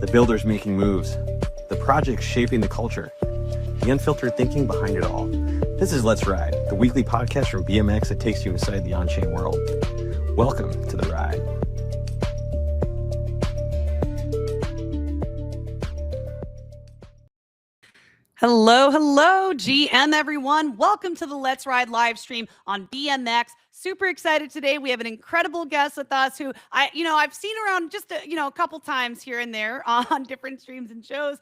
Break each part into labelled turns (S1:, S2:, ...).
S1: the builders making moves, the projects shaping the culture, the unfiltered thinking behind it all. This is Let's Ride, the weekly podcast from BMX that takes you inside the on-chain world. Welcome to the ride.
S2: Hello, GM everyone. Welcome to the Let's Ride live stream on BMX. Super excited today. We have an incredible guest with us who I've seen around just a couple times here and there on different streams and shows.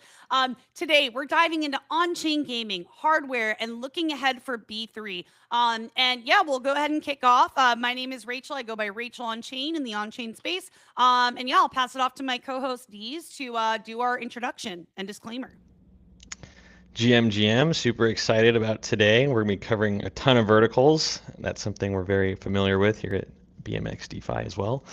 S2: Today we're diving into on-chain gaming, hardware, and looking ahead for B3. We'll go ahead and kick off. My name is Rachel. I go by Rachel On-Chain in the on-chain space. I'll pass it off to my co-host Deez to do our introduction and disclaimer.
S3: GM, super excited about today. We're going to be covering a ton of verticals. That's something we're very familiar with here at BMX DeFi as well.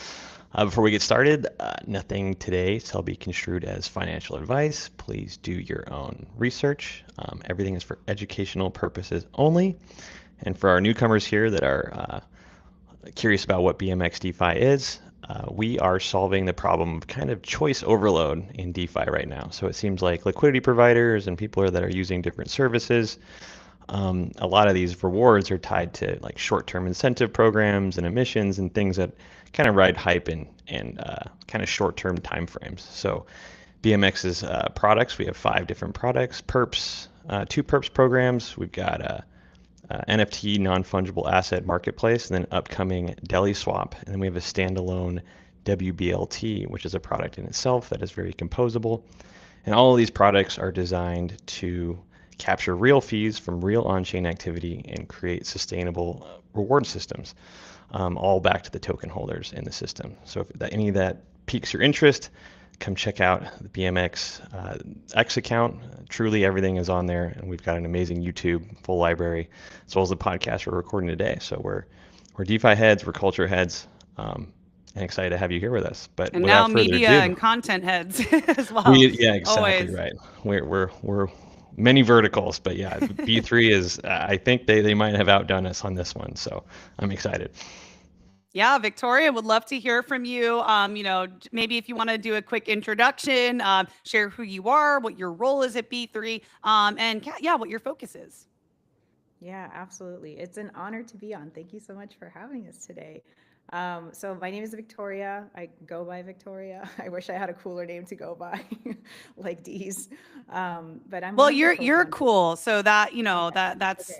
S3: Before we get started, nothing today shall be construed as financial advice. Please do your own research. Everything is for educational purposes only. And for our newcomers here that are curious about what BMX DeFi is, we are solving the problem of kind of choice overload in DeFi right now. So it seems like liquidity providers and people that are using different services, a lot of these rewards are tied to like short-term incentive programs and emissions and things that kind of ride hype and kind of short-term timeframes. So BMX's products, we have 5 different products, perps, 2 perps programs. We've got NFT non-fungible asset marketplace, and then upcoming Deli Swap, and then we have a standalone WBLT, which is a product in itself that is very composable. And all of these products are designed to capture real fees from real on-chain activity and create sustainable reward systems, all back to the token holders in the system. So if any of that piques your interest, come check out the BMX X account. Truly everything is on there, and we've got an amazing YouTube full library, as well as the podcast we're recording today. So we're DeFi heads, we're culture heads, and excited to have you here with us. But
S2: and
S3: without
S2: now
S3: further
S2: media
S3: ado,
S2: and content heads as well.
S3: Yeah, exactly.
S2: Always.
S3: Right. We're many verticals, but yeah, B3 is. I think they might have outdone us on this one, so I'm excited.
S2: Yeah, Victoria, would love to hear from you. Maybe if you want to do a quick introduction, share who you are, what your role is at B3, what your focus is.
S4: Yeah, absolutely. It's an honor to be on. Thank you so much for having us today. So my name is Victoria. I go by Victoria. I wish I had a cooler name to go by, like Deez. But I'm
S2: well, you're cool, so that that's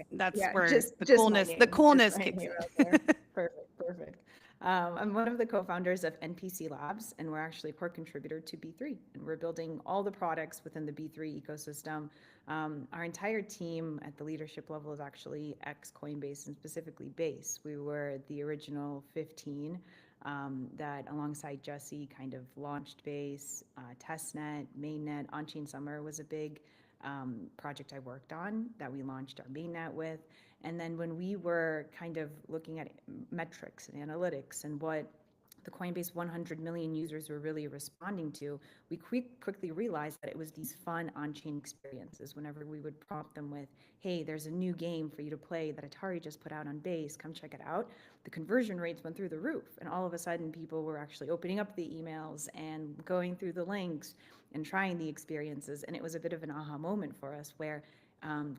S2: where
S4: just
S2: the coolness kicks in.
S4: Perfect. I'm one of the co-founders of NPC Labs, and we're actually a core contributor to B3, and we're building all the products within the B3 ecosystem. Our entire team at the leadership level is actually ex-Coinbase, and specifically Base. We were the original 15 that, alongside Jesse, kind of launched Base, testnet, mainnet. On-chain Summer was a big project I worked on that we launched our mainnet with. And then when we were kind of looking at metrics and analytics and what the Coinbase 100 million users were really responding to, we quickly realized that it was these fun on-chain experiences. Whenever we would prompt them with, hey, there's a new game for you to play that Atari just put out on Base, come check it out, the conversion rates went through the roof. And all of a sudden, people were actually opening up the emails and going through the links and trying the experiences. And it was a bit of an aha moment for us where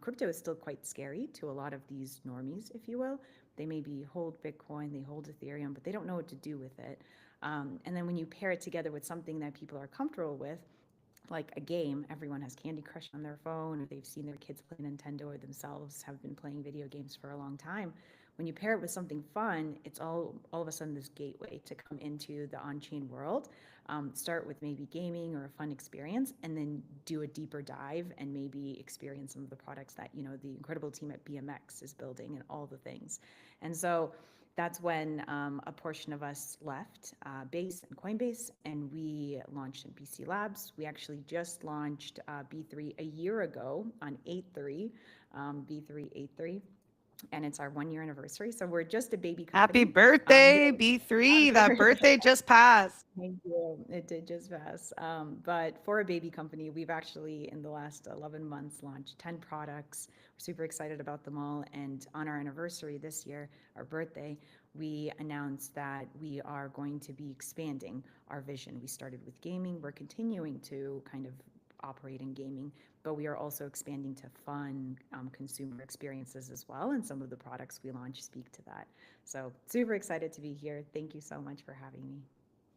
S4: crypto is still quite scary to a lot of these normies, if you will. They maybe hold Bitcoin, they hold Ethereum, but they don't know what to do with it. And then when you pair it together with something that people are comfortable with, like a game, everyone has Candy Crush on their phone, or they've seen their kids play Nintendo, or themselves have been playing video games for a long time. When you pair it with something fun, it's all of a sudden this gateway to come into the on-chain world. Start with maybe gaming or a fun experience, and then do a deeper dive and maybe experience some of the products that the incredible team at BMX is building and all the things. And so that's when a portion of us left Base and Coinbase, and we launched NPC Labs. We actually just launched B3 a year ago on 8/3, B3 8/3. And it's our 1-year anniversary. So we're just a baby company.
S2: Happy birthday, B3. That birthday just passed.
S4: Thank you. It did just pass. But for a baby company, we've actually, in the last 11 months, launched 10 products. We're super excited about them all. And on our anniversary this year, our birthday, we announced that we are going to be expanding our vision. We started with gaming, we're continuing to kind of operate in gaming, but we are also expanding to fun consumer experiences as well. And some of the products we launch speak to that. So super excited to be here. Thank you so much for having me.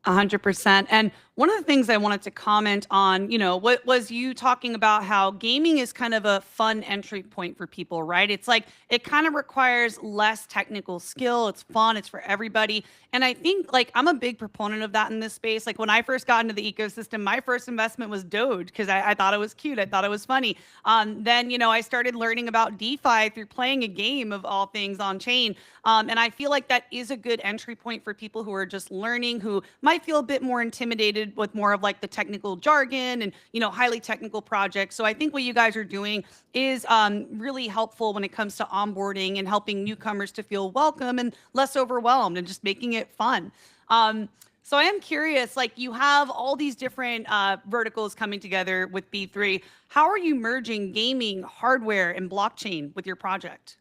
S2: 100%. And one of the things I wanted to comment on, what was you talking about how gaming is kind of a fun entry point for people, right? It's like it kind of requires less technical skill. It's fun, it's for everybody. And I think like I'm a big proponent of that in this space. Like when I first got into the ecosystem, my first investment was Doge because I thought it was cute. I thought it was funny. Then, I started learning about DeFi through playing a game of all things on chain. And I feel like that is a good entry point for people who are just learning, who might feel a bit more intimidated with more of like the technical jargon and, highly technical projects. So I think what you guys are doing is really helpful when it comes to onboarding and helping newcomers to feel welcome and less overwhelmed and just making it fun. So I am curious, like you have all these different verticals coming together with B3. How are you merging gaming, hardware, and blockchain with your project?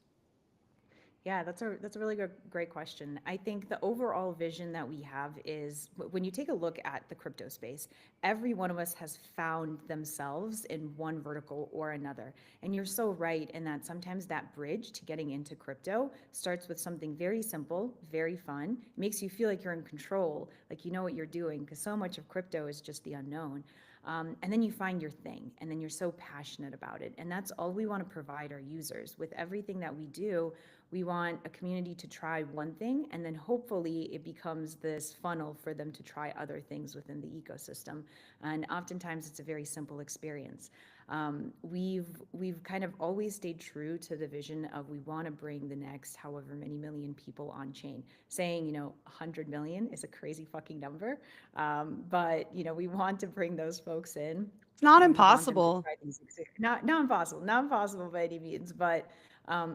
S4: Yeah, that's a really great question. I think the overall vision that we have is when you take a look at the crypto space, every one of us has found themselves in one vertical or another. And you're so right in that sometimes that bridge to getting into crypto starts with something very simple, very fun, makes you feel like you're in control, like you know what you're doing, because so much of crypto is just the unknown. And then you find your thing, and then you're so passionate about it. And that's all we want to provide our users. With everything that we do, we want a community to try one thing, and then hopefully it becomes this funnel for them to try other things within the ecosystem. And oftentimes it's a very simple experience. We've kind of always stayed true to the vision of we want to bring the next however many million people on chain. Saying 100 million is a crazy fucking number, but we want to bring those folks in,
S2: It's not
S4: and we want them to
S2: impossible.
S4: try these. Not impossible, not impossible by any means, but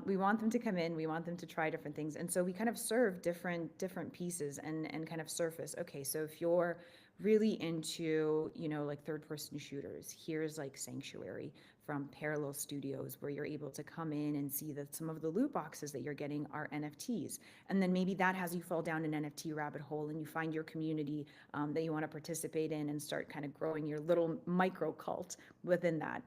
S4: we want them to come in. We want them to try different things, and so we kind of serve different pieces and kind of surface. Okay, so if you're really into like third person shooters, here's like Sanctuary from Parallel Studios, where you're able to come in and see that some of the loot boxes that you're getting are NFTs, and then maybe that has you fall down an NFT rabbit hole, and you find your community that you want to participate in and start kind of growing your little micro cult within that.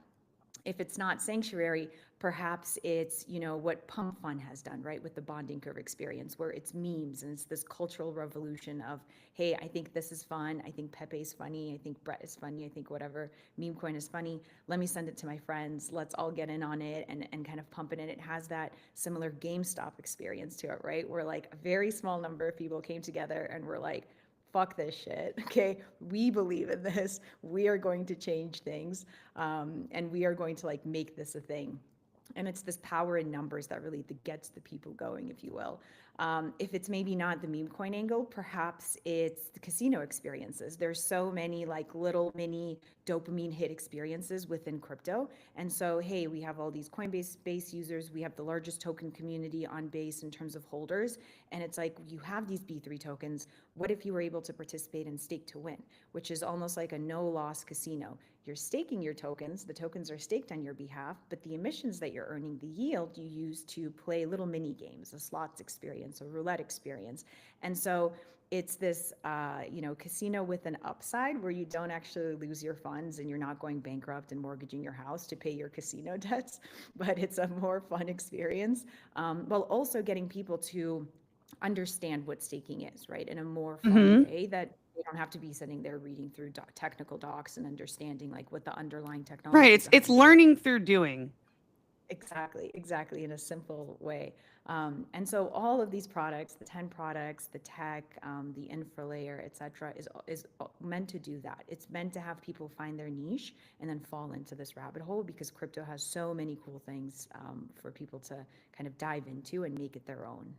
S4: If it's not Sanctuary, perhaps it's what Pump Fun has done, right, with the bonding curve experience, where it's memes and it's this cultural revolution of, hey, I think this is fun, I think Pepe's funny, I think Brett is funny, I think whatever meme coin is funny, let me send it to my friends, let's all get in on it and kind of pump it in. It has that similar GameStop experience to it, right, where like a very small number of people came together and were like, fuck this shit. Okay, we believe in this. We are going to change things, and we are going to like make this a thing. And it's this power in numbers that really gets the people going, if you will. If it's maybe not the meme coin angle, perhaps it's the casino experiences. There's so many like little mini dopamine hit experiences within crypto. And so, hey, we have all these Coinbase base users. We have the largest token community on base in terms of holders. And it's like, you have these B3 tokens. What if you were able to participate in stake to win, which is almost like a no loss casino? You're staking your tokens, the tokens are staked on your behalf, but the emissions that you're earning, the yield you use to play little mini games, a slots experience, a roulette experience. And so it's this casino with an upside where you don't actually lose your funds and you're not going bankrupt and mortgaging your house to pay your casino debts, but it's a more fun experience, while also getting people to understand what staking is, right, in a more fun
S2: Hmm.
S4: way, that they don't have to be sitting there reading through technical docs and understanding like what the underlying
S2: Right.
S4: technology
S2: It's
S4: behind it.
S2: learning through doing.
S4: Exactly, in a simple way. And so all of these products, the 10 products, the tech, the infra layer, et cetera, is meant to do that. It's meant to have people find their niche and then fall into this rabbit hole, because crypto has so many cool things for people to kind of dive into and make it their own.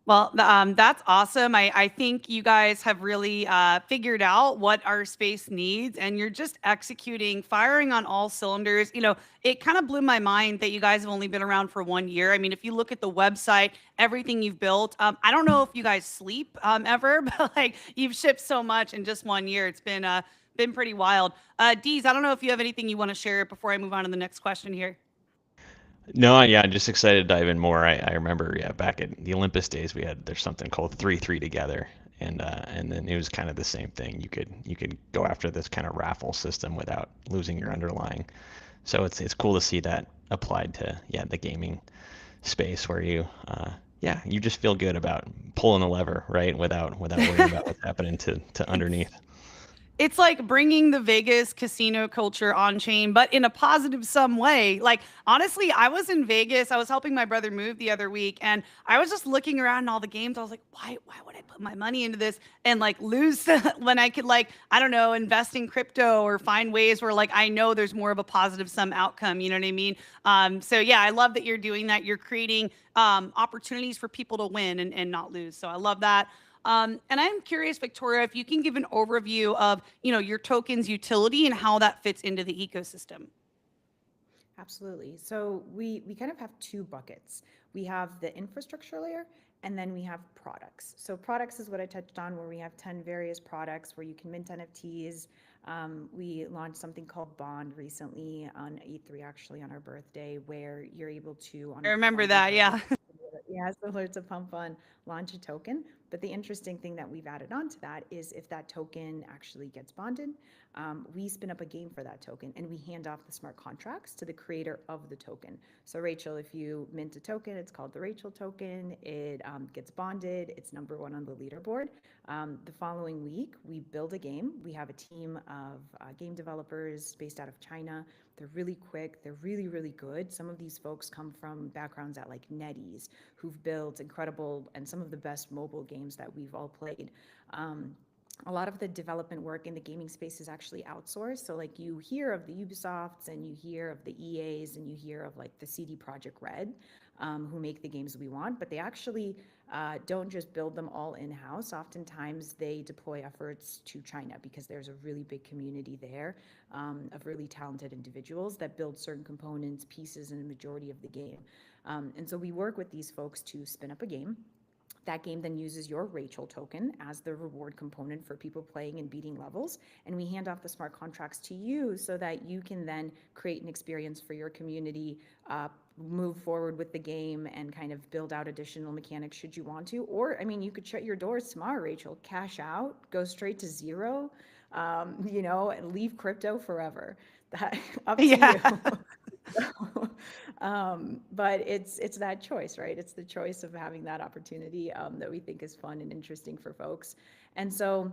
S2: Well, that's awesome. I think you guys have really figured out what our space needs, and you're just executing, firing on all cylinders. It kind of blew my mind that you guys have only been around for 1 year. I mean, if you look at the website, everything you've built, I don't know if you guys sleep ever, but like you've shipped so much in just 1 year. It's been pretty wild. Deez, I don't know if you have anything you want to share before I move on to the next question here.
S3: No, yeah, I'm just excited to dive in more. I remember, yeah, back at the Olympus days, there's something called 3-3 together, and then it was kind of the same thing. You could go after this kind of raffle system without losing your underlying. So it's cool to see that applied to, yeah, the gaming space where yeah, you just feel good about pulling a lever, right, without worrying about what's happening to
S2: It's
S3: underneath.
S2: It's like bringing the Vegas casino culture on chain, but in a positive some way. Like, honestly, I was in Vegas. I was helping my brother move the other week, and I was just looking around in all the games. I was like, why would I put my money into this and like lose when I could, like, I don't know, invest in crypto or find ways where like I know there's more of a positive sum outcome. You know what I mean? So yeah, I love that you're doing that. You're creating opportunities for people to win and not lose. So I love that. And I'm curious, Victoria, if you can give an overview of, your token's utility and how that fits into the ecosystem.
S4: Absolutely. So we kind of have two buckets. We have the infrastructure layer, and then we have products. So products is what I touched on, where we have 10 various products where you can mint NFTs. We launched something called Bond recently on E3, actually on our birthday, where you're able to
S2: I
S4: on
S2: remember
S4: day
S2: that.
S4: one.
S2: Yeah.
S4: Yeah, similar to Pump Fund, launch a token. But the interesting thing that we've added on to that is if that token actually gets bonded, we spin up a game for that token and we hand off the smart contracts to the creator of the token. So Rachel, if you mint a token, it's called the Rachel token. It gets bonded. It's number one on the leaderboard. The following week, we build a game. We have a team of game developers based out of China. They're really quick. They're really, really good. Some of these folks come from backgrounds at like NetEase, who've built incredible and some of the best mobile games that we've all played. A lot of the development work in the gaming space is actually outsourced. So like you hear of the Ubisofts and you hear of the EAs and you hear of like the CD Projekt Red, who make the games we want, but they actually don't just build them all in-house. Oftentimes they deploy efforts to China because there's a really big community there of really talented individuals that build certain components, pieces, and a majority of the game. And so we work with these folks to spin up a game. That game then uses your Rachel token as the reward component for people playing and beating levels. And we hand off the smart contracts to you so that you can then create an experience for your community, move forward with the game, and kind of build out additional mechanics should you want to. Or, I mean, you could shut your doors tomorrow, Rachel, cash out, go straight to zero, and leave crypto forever. That up to
S2: Yeah.
S4: you. But it's that choice, right? It's the choice of having that opportunity that we think is fun and interesting for folks. And so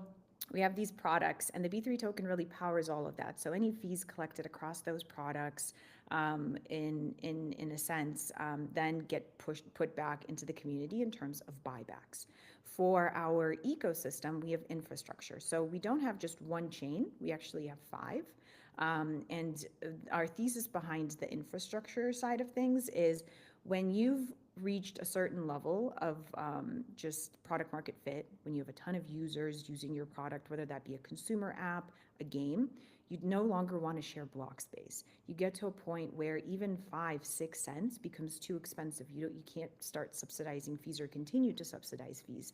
S4: we have these products, and the B3 token really powers all of that. So any fees collected across those products, in a sense, then get put back into the community in terms of buybacks. For our ecosystem, we have infrastructure. So we don't have just one chain; we actually have five. And our thesis behind the infrastructure side of things is when you've reached a certain level of just product market fit, when you have a ton of users using your product, whether that be a consumer app, a game, you'd no longer want to share block space. You get to a point where even 5-6 cents becomes too expensive. You can't start subsidizing fees or continue to subsidize fees.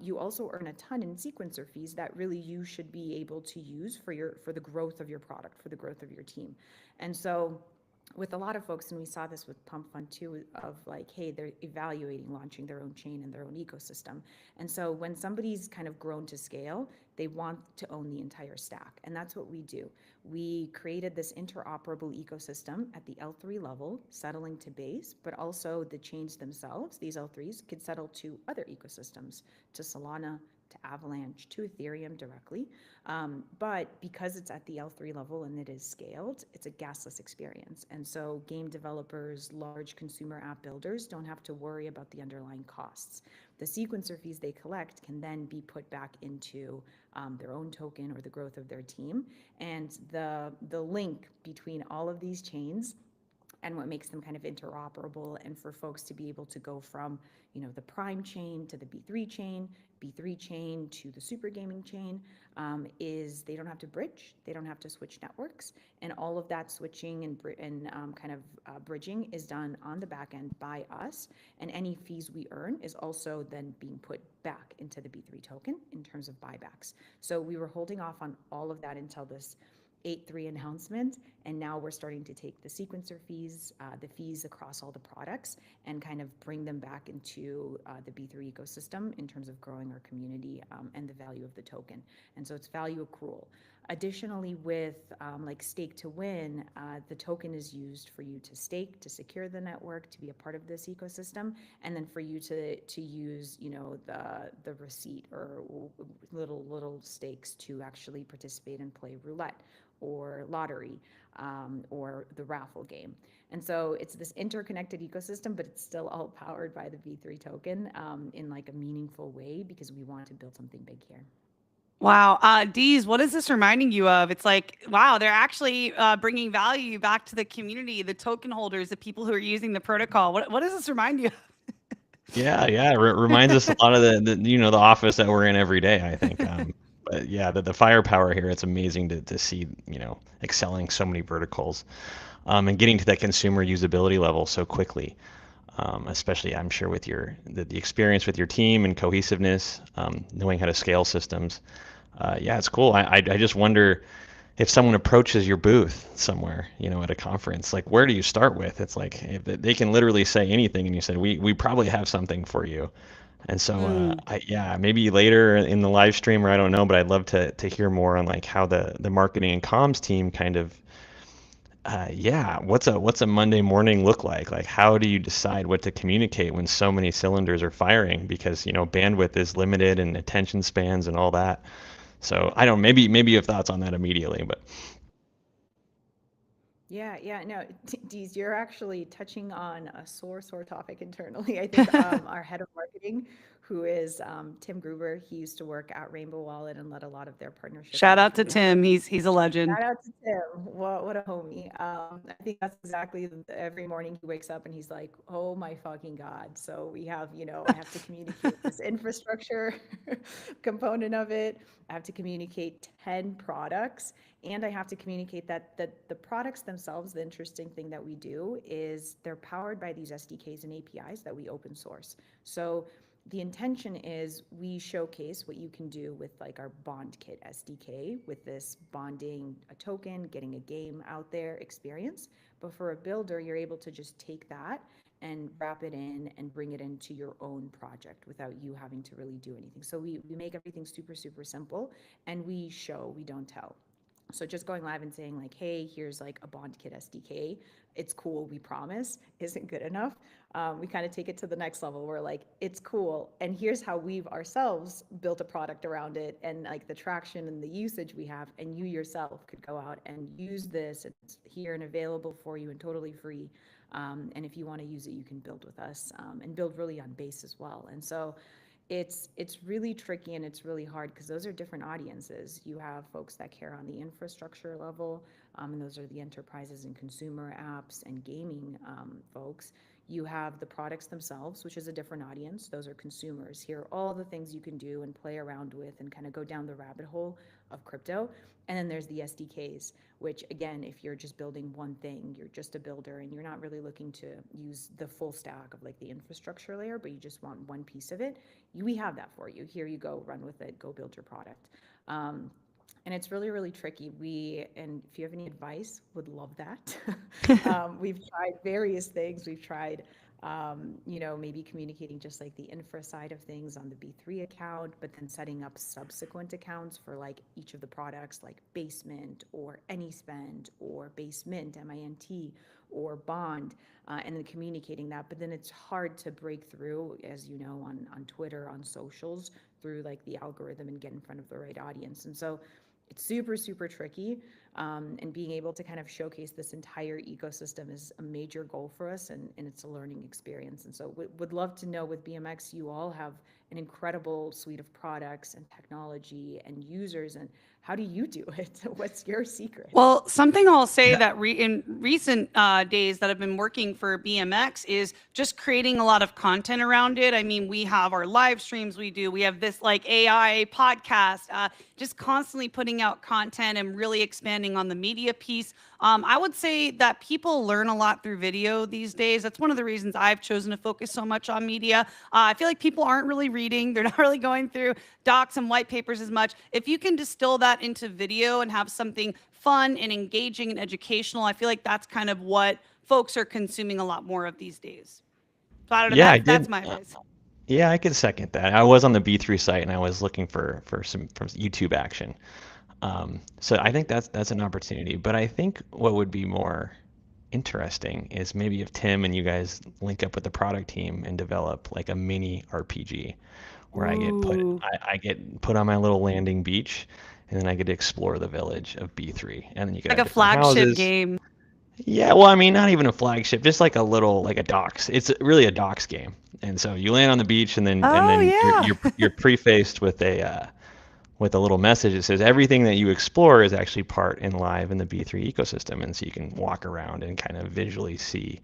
S4: You also earn a ton in sequencer fees that really you should be able to use for the growth of your product, for the growth of your team. And so with a lot of folks, and we saw this with Pump Fund too, of like, hey, they're evaluating launching their own chain and their own ecosystem. And so when somebody's kind of grown to scale, they want to own the entire stack. And that's what we do. We created this interoperable ecosystem at the L3 level, settling to Base, but also the chains themselves, these L3s, could settle to other ecosystems, to Solana, to Avalanche, to Ethereum directly. But because it's at the L3 level and it is scaled, it's a gasless experience. And so game developers, large consumer app builders don't have to worry about the underlying costs. The sequencer fees they collect can then be put back into their own token or the growth of their team. And the link between all of these chains and what makes them kind of interoperable, and for folks to be able to go from the prime chain to the B3 chain to the super gaming chain, is they don't have to bridge, they don't have to switch networks, and all of that switching and kind of bridging is done on the back end by us, and any fees we earn is also then being put back into the B3 token in terms of buybacks. So we were holding off on all of that until this 8.3 announcement, and now we're starting to take the sequencer fees, the fees across all the products, and kind of bring them back into the B3 ecosystem in terms of growing our community and the value of the token. And so it's value accrual. Additionally, with like stake to win, the token is used for you to stake, to secure the network, to be a part of this ecosystem, and then for you to use, you know, the receipt or little stakes to actually participate and play roulette or lottery or the raffle game. And so it's this interconnected ecosystem, but it's still all powered by the B3 token in like a meaningful way, because we want to build something big here.
S2: Wow. Deez, what is this reminding you of? It's like, wow, they're actually bringing value back to the community, the token holders, the people who are using the protocol. What does this remind you of?
S3: Yeah. Reminds us a lot of the office that we're in every day, I think. But yeah, the firepower here, it's amazing to see, excelling so many verticals, and getting to that consumer usability level so quickly. Especially, I'm sure, with the experience with your team and cohesiveness, knowing how to scale systems. Yeah, it's cool. I just wonder if someone approaches your booth somewhere, at a conference, like, where do you start with? It's like, if they can literally say anything, and you said, we probably have something for you. And so,
S2: Mm.
S3: maybe later in the live stream, or I don't know, but I'd love to hear more on like how the marketing and comms team kind of, what's a Monday morning look like? Like, how do you decide what to communicate when so many cylinders are firing? Because, bandwidth is limited and attention spans and all that. So I don't, maybe you have thoughts on that immediately, but
S4: Yeah, no, Deez, you're actually touching on a sore topic internally. I think our head of marketing, who is Tim Gruber, he used to work at Rainbow Wallet and led a lot of their partnership
S2: Shout out to
S4: initiatives.
S2: Tim. He's a legend.
S4: Shout out to Tim. What a homie. I think that's exactly every morning he wakes up and he's like, oh my fucking God. So we have, I have to communicate this infrastructure component of it. I have to communicate 10 products, and I have to communicate that the products themselves, the interesting thing that we do is they're powered by these SDKs and APIs that we open source. So the intention is we showcase what you can do with like our bond kit SDK with this bonding a token, getting a game out there experience. But for a builder, you're able to just take that and wrap it in and bring it into your own project without you having to really do anything. So we make everything super simple, and we show, we don't tell. So just going live and saying like, hey, here's like a bond kit SDK. It's cool, we promise, isn't good enough. We kind of take it to the next level. We're like, it's cool, and here's how we've ourselves built a product around it, and like the traction and the usage we have, and you yourself could go out and use this. It's here and available for you and totally free. And if you want to use it, you can build with us and build really on base as well. And so it's really tricky and it's really hard because those are different audiences. You have folks that care on the infrastructure level, and those are the enterprises and consumer apps and gaming folks. You have the products themselves, which is a different audience. Those are consumers. Here are all the things you can do and play around with and kind of go down the rabbit hole of crypto. And then there's the SDKs, which again, if you're just building one thing, you're just a builder and you're not really looking to use the full stack of like the infrastructure layer, but you just want one piece of it, we have that for you. Here you go, run with it, go build your product. And it's really tricky. And if you have any advice, would love that. We've tried various things. We've tried, maybe communicating just like the infra side of things on the B3 account, but then setting up subsequent accounts for like each of the products, like Basement or AnySpend or Basement, MINT, or Bond, and then communicating that. But then it's hard to break through, as you know, on Twitter, on socials, through like the algorithm and get in front of the right audience. And so it's super tricky. And being able to kind of showcase this entire ecosystem is a major goal for us, and it's a learning experience. And so would love to know, with BMX, you all have an incredible suite of products and technology and users, and how do you do it? What's your secret?
S2: Well, something I'll say that in recent days that have been working for BMX is just creating a lot of content around it. I mean, we have our live streams we have this like AI podcast, just constantly putting out content and really expanding on the media piece. I would say that people learn a lot through video these days. That's one of the reasons I've chosen to focus so much on media. I feel like people aren't really reading. They're not really going through docs and white papers as much. If you can distill that into video and have something fun and engaging and educational, I feel like that's kind of what folks are consuming a lot more of these days. So I don't know.
S3: Yeah, I
S2: That's
S3: did.
S2: my advice.
S3: Yeah, I could second that. I was on the B3 site and I was looking for some YouTube action. So I think that's an opportunity. But I think what would be more interesting is maybe if Tim and you guys link up with the product team and develop like a mini RPG where
S2: Ooh,
S3: I get put on my little landing beach and then I get to explore the village of B3 and then you could
S2: like
S3: have
S2: a
S3: different
S2: flagship
S3: houses.
S2: game.
S3: Yeah, well, I mean, not even a flagship, just like a little, like a docks. It's really a docks game, and so you land on the beach, and
S2: Oh
S3: then
S2: yeah.
S3: you're prefaced with a little message that says everything that you explore is actually part and live in the B3 ecosystem, and so you can walk around and kind of visually see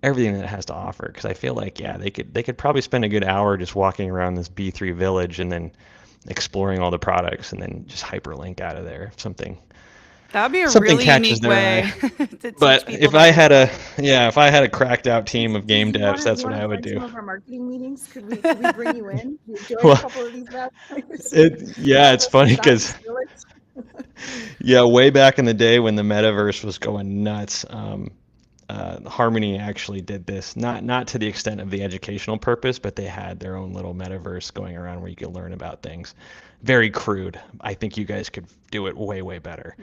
S3: everything that it has to offer. Because I feel like, yeah, they could probably spend a good hour just walking around this B3 village and then exploring all the products, and then just hyperlink out of there if
S2: That would be a
S3: something
S2: really
S3: catches
S2: unique
S3: their eye.
S2: way to teach
S3: But
S2: people
S3: if
S2: to
S3: I
S2: learn
S3: had
S2: about
S3: a,
S2: it.
S3: yeah, if I had a cracked out team of game
S4: You
S3: devs,
S4: want to
S3: that's what I would
S4: join
S3: do.
S4: some of our marketing meetings? Could we bring you in? You join a
S3: Well,
S4: couple of these websites.
S3: yeah,
S4: Help
S3: it's
S4: us
S3: funny
S4: design
S3: because
S4: this village.
S3: yeah, way back in the day when the metaverse was going nuts, Harmony actually did this. Not to the extent of the educational purpose, but they had their own little metaverse going around where you could learn about things. Very crude. I think you guys could do it way better.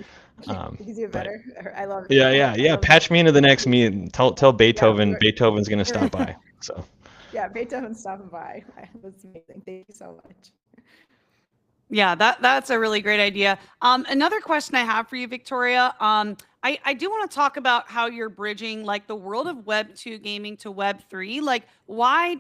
S4: Yeah, you can do it
S3: But
S4: better. I love it.
S3: yeah.
S4: I love
S3: Patch me into the next
S4: it.
S3: meeting. Tell
S4: Yeah,
S3: Beethoven's gonna stop by. So.
S4: yeah, Beethoven stopping by. That's amazing. Thank you so much.
S2: Yeah, that's a really great idea. Another question I have for you, Victoria. I do want to talk about how you're bridging like the world of Web 2 gaming to Web 3. Like, why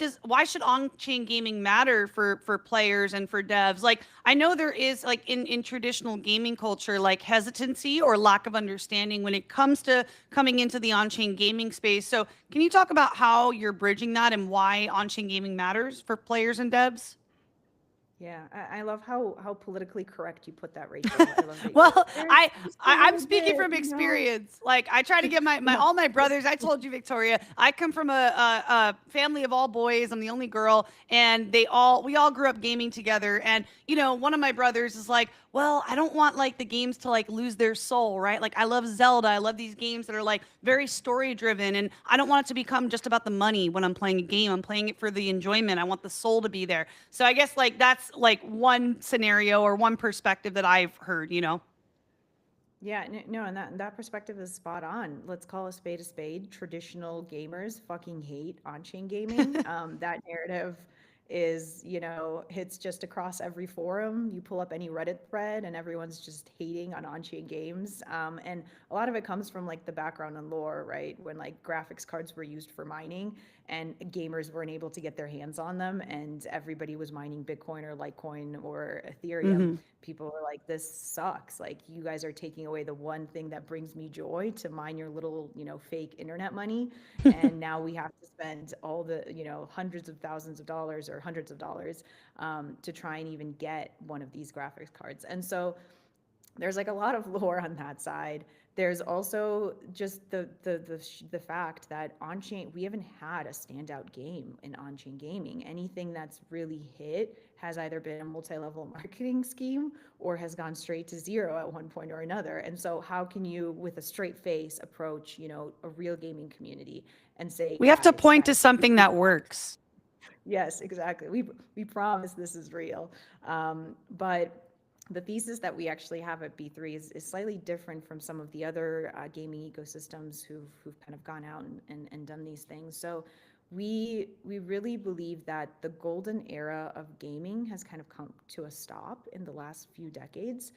S2: should on-chain gaming matter for players and for devs? Like, I know there is like in traditional gaming culture, like hesitancy or lack of understanding when it comes to coming into the on-chain gaming space. So, can you talk about how you're bridging that and why on-chain gaming matters for players and devs?
S4: Yeah, I love how politically correct you put that, Rachel. I love that
S2: Well,
S4: you're just a
S2: I'm
S4: little
S2: speaking
S4: bit,
S2: from experience. Like I try to get my all my brothers. I told you, Victoria, I come from a family of all boys. I'm the only girl, and we all grew up gaming together. And you know, one of my brothers is like, well, I don't want like the games to like lose their soul, right? Like I love Zelda. I love these games that are like very story driven, and I don't want it to become just about the money when I'm playing a game. I'm playing it for the enjoyment. I want the soul to be there. So I guess like that's like one scenario or one perspective that I've heard, you know.
S4: Yeah, no, and that perspective is spot on. Let's call a spade a spade. Traditional gamers fucking hate on-chain gaming. That narrative is, hits just across every forum. You pull up any Reddit thread, and everyone's just hating on on-chain games. And a lot of it comes from like the background and lore, right? When like graphics cards were used for mining, and gamers weren't able to get their hands on them, and everybody was mining Bitcoin or Litecoin or Ethereum.
S2: Hmm.
S4: People were like, this sucks. Like, you guys are taking away the one thing that brings me joy to mine your little, fake internet money. And now we have to spend all the, hundreds of thousands of dollars or hundreds of dollars to try and even get one of these graphics cards. And so there's like a lot of lore on that side. There's also just the fact that on-chain, we haven't had a standout game in on-chain gaming. Anything that's really hit has either been a multi-level marketing scheme or has gone straight to zero at one point or another. And so how can you, with a straight face, approach, a real gaming community and say,
S2: We have to point to
S4: guys,
S2: something that works.
S4: yes, exactly. We promise this is real. But the thesis that we actually have at B3 is slightly different from some of the other gaming ecosystems who've kind of gone out and done these things. So we really believe that the golden era of gaming has kind of come to a stop in the last few decades,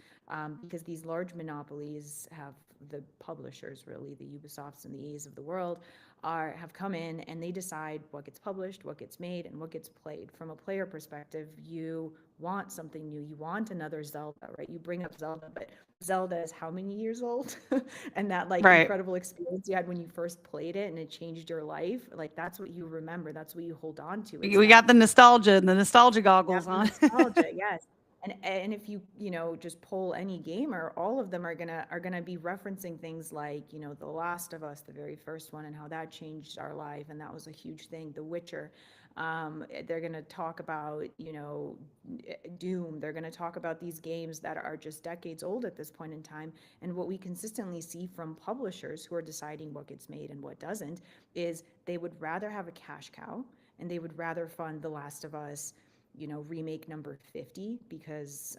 S4: because these large monopolies have, the publishers, really, the Ubisofts and the EAs of the world, have come in and they decide what gets published, what gets made, and what gets played. From a player perspective, you want something new. You want another Zelda, right? You bring up Zelda, but Zelda is how many years old? And that like
S2: Right.
S4: incredible experience you had when you first played it and it changed your life, like that's what you remember. That's what you hold on to. It's
S2: We
S4: not
S2: got the nostalgia
S4: you have
S2: goggles
S4: the
S2: on.
S4: nostalgia, yes. And if you just poll any gamer, all of them are gonna be referencing things like, The Last of Us, the very first one, and how that changed our life, and that was a huge thing. The Witcher. They're going to talk about, Doom. They're going to talk about these games that are just decades old at this point in time. And what we consistently see from publishers who are deciding what gets made and what doesn't is they would rather have a cash cow, and they would rather fund The Last of Us, remake number 50, because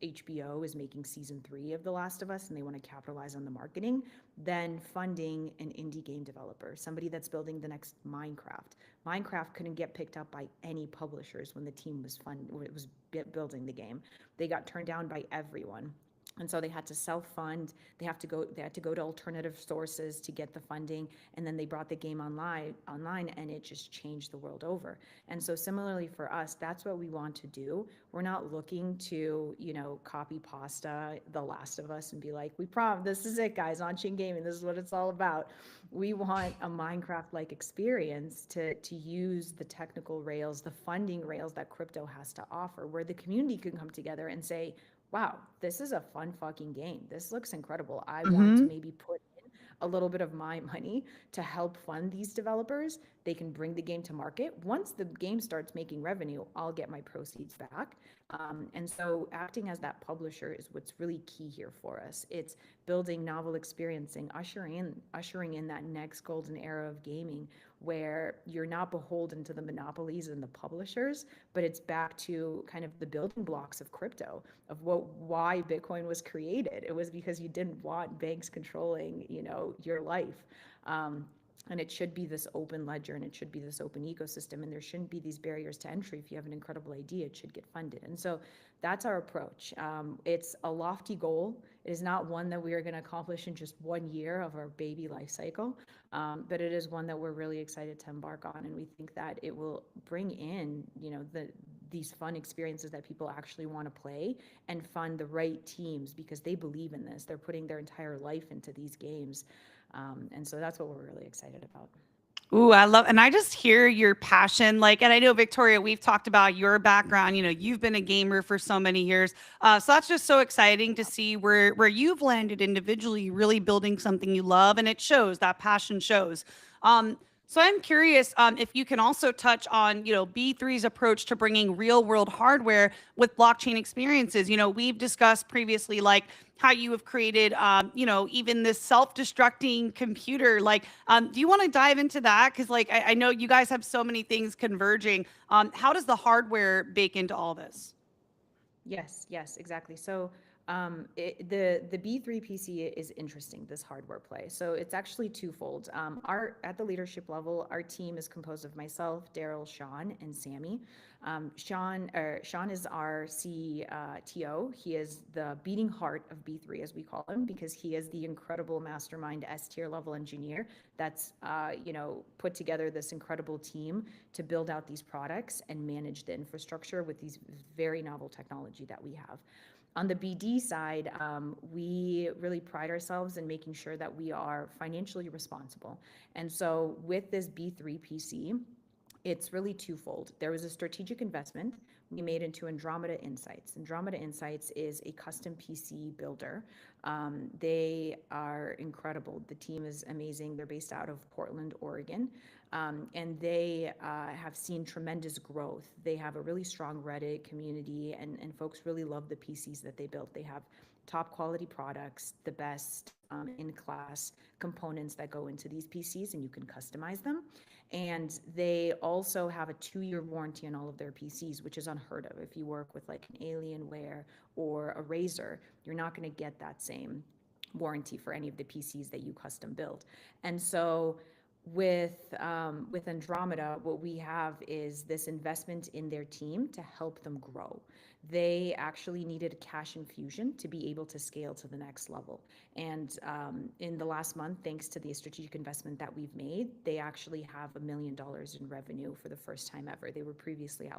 S4: HBO is making season 3 of The Last of Us and they want to capitalize on the marketing, than funding an indie game developer, somebody that's building the next Minecraft. Minecraft couldn't get picked up by any publishers when the team was building the game. They got turned down by everyone. And so they had to self-fund. They had to go to alternative sources to get the funding, and then they brought the game online, and it just changed the world over. And so similarly for us, that's what we want to do. We're not looking to, copy pasta The Last of Us and be like, we promise, this is it, guys, on-chain gaming, this is what it's all about. We want a Minecraft-like experience to use the technical rails, the funding rails that crypto has to offer, where the community can come together and say, wow, this is a fun fucking game. This looks incredible. I want to maybe put in a little bit of my money to help fund these developers. They can bring the game to market. Once the game starts making revenue, I'll get my proceeds back. And so acting as that publisher is what's really key here for us. It's building novel experiencing, ushering in that next golden era of gaming, where you're not beholden to the monopolies and the publishers, but it's back to kind of the building blocks of crypto, of why Bitcoin was created. It was because you didn't want banks controlling, your life. And it should be this open ledger, and it should be this open ecosystem, and there shouldn't be these barriers to entry. If you have an incredible idea, it should get funded. And so that's our approach. It's a lofty goal. It is not one that we are going to accomplish in just 1 year of our baby life cycle, but it is one that we're really excited to embark on, and we think that it will bring in, these fun experiences that people actually want to play, and fund the right teams because they believe in this. They're putting their entire life into these games. And so that's what we're really excited about.
S2: Ooh, I love, and I just hear your passion. And I know, Victoria, we've talked about your background. You've been a gamer for so many years. So that's just so exciting to see where you've landed individually, really building something you love, and it shows. That passion shows. So I'm curious if you can also touch on, B3's approach to bringing real world hardware with blockchain experiences. We've discussed previously, how you have created, even this self-destructing computer. Do you want to dive into that? Because I know you guys have so many things converging. How does the hardware bake into all this?
S4: Yes, exactly. So the B3 PC is interesting, this hardware play. So it's actually twofold. At the leadership level, our team is composed of myself, Daryl, Sean, and Sammy. Sean is our CTO. He is the beating heart of B3, as we call him, because he is the incredible mastermind S-tier level engineer that's put together this incredible team to build out these products and manage the infrastructure with these very novel technology that we have. On the BD side, we really pride ourselves in making sure that we are financially responsible. And so with this B3 PC, it's really twofold. There was a strategic investment we made into Andromeda Insights. Andromeda Insights is a custom PC builder. They are incredible. The team is amazing. They're based out of Portland, Oregon. And they have seen tremendous growth. They have a really strong Reddit community, and folks really love the PCs that they built. They have top quality products, the best in-class components that go into these PCs, and you can customize them. And they also have a 2-year warranty on all of their PCs, which is unheard of. If you work with an Alienware or a Razer, you're not going to get that same warranty for any of the PCs that you custom build. And so with Andromeda, what we have is this investment in their team to help them grow. They actually needed a cash infusion to be able to scale to the next level. And in the last month, thanks to the strategic investment that we've made, they actually have $1 million in revenue for the first time ever. They were previously at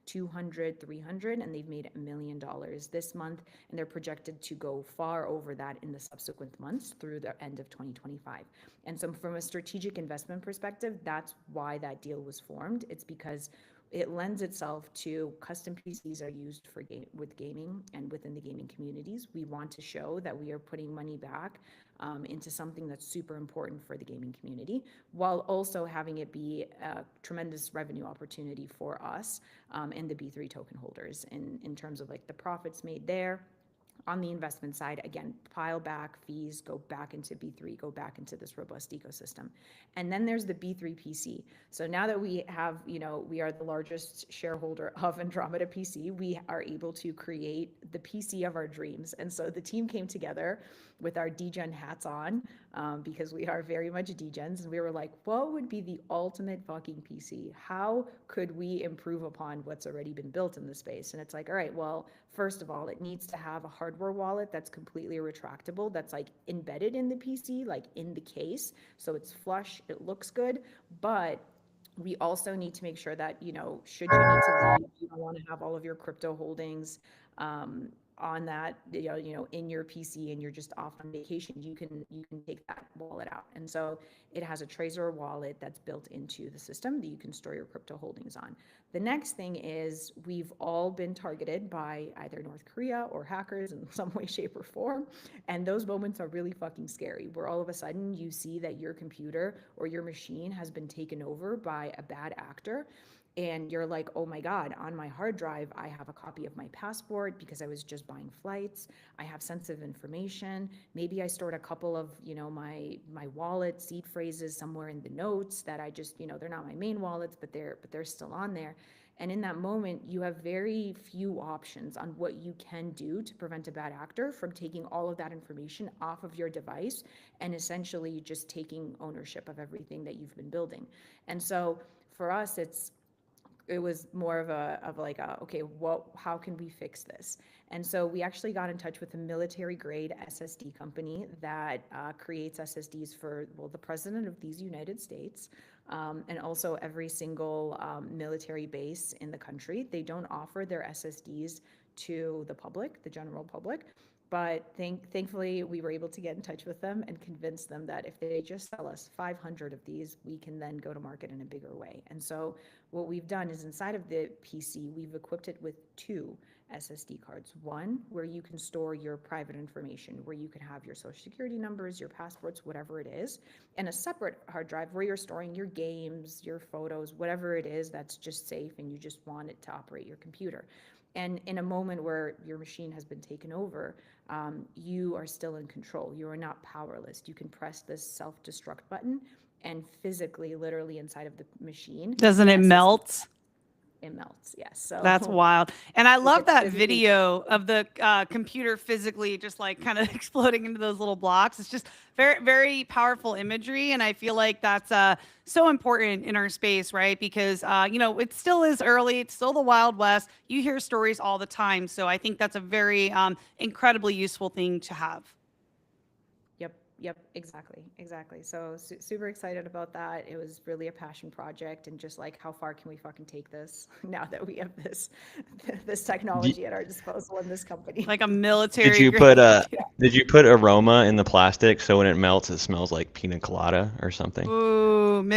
S4: 200, 300, and they've made $1 million this month, and they're projected to go far over that in the subsequent months through the end of 2025. And so from a strategic investment perspective, that's why that deal was formed. It's because it lends itself to custom PCs are used for with gaming and within the gaming communities. We want to show that we are putting money back into something that's super important for the gaming community, while also having it be a tremendous revenue opportunity for us and the B3 token holders in terms of like the profits made there. On the investment side, again, pile back fees, go back into B3, go back into this robust ecosystem. And then there's the B3 PC. So now that we have, we are the largest shareholder of Andromeda PC, we are able to create the PC of our dreams. And so the team came together with our DGen hats on, because we are very much DGens. And we were like, what would be the ultimate fucking PC? How could we improve upon what's already been built in the space? And it's like, all right, well, first of all, it needs to have a hardware wallet that's completely retractable, that's like embedded in the PC, like in the case. So it's flush, it looks good, but we also need to make sure that, should you need to leave, you don't want to have all of your crypto holdings on that, in your PC, and you're just off on vacation, you can take that wallet out. And so it has a Trezor wallet that's built into the system that you can store your crypto holdings on. The next thing is we've all been targeted by either North Korea or hackers in some way, shape, or form. And those moments are really fucking scary, where all of a sudden you see that your computer or your machine has been taken over by a bad actor. And you're like, oh my God, on my hard drive, I have a copy of my passport because I was just buying flights. I have sensitive information. Maybe I stored a couple of, my wallet seed phrases somewhere in the notes that I just, they're not my main wallets, but they're still on there. And in that moment, you have very few options on what you can do to prevent a bad actor from taking all of that information off of your device and essentially just taking ownership of everything that you've been building. And so for us, it was more of okay, how can we fix this? And so we actually got in touch with a military grade SSD company that creates SSDs for, the president of these United States, and also every single military base in the country. They don't offer their SSDs to the public, the general public. But thankfully, we were able to get in touch with them and convince them that if they just sell us 500 of these, we can then go to market in a bigger way. And so what we've done is inside of the PC, we've equipped it with 2 SSD cards. One, where you can store your private information, where you can have your social security numbers, your passports, whatever it is, and a separate hard drive where you're storing your games, your photos, whatever it is that's just safe and you just want it to operate your computer. And in a moment where your machine has been taken over, you are still in control. You are not powerless. You can press this self-destruct button and physically, literally inside of the machine.
S2: Doesn't it melt?
S4: It melts, yes. So
S2: that's wild. And I love that
S4: physically
S2: video of the computer physically just like kind of exploding into those little blocks. It's just very, very powerful imagery. And I feel like that's so important in our space, right? Because, it still is early. It's still the Wild West. You hear stories all the time. So I think that's a very incredibly useful thing to have.
S4: Yep, exactly. So super excited about that. It was really a passion project, and just like, how far can we fucking take this now that we have this technology at our disposal in this company?
S2: Like a military.
S3: Did you put aroma in the plastic so when it melts it smells like pina colada or something?
S2: Ooh,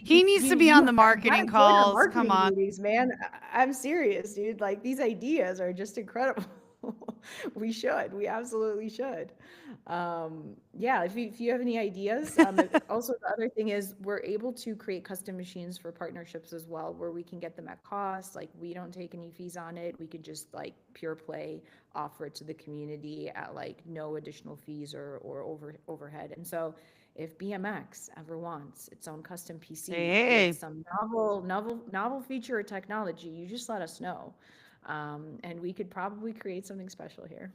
S2: he needs to be on the marketing calls. Come on,
S4: meetings, man. I'm serious, dude. Like, these ideas are just incredible. We absolutely should. If you have any ideas. Also, the other thing is we're able to create custom machines for partnerships as well, where we can get them at cost. Like, we don't take any fees on it. We could just like pure play offer it to the community at like no additional fees or overhead. And so if BMX ever wants its own custom PC with some novel feature or technology, you just let us know. And we could probably create something special here.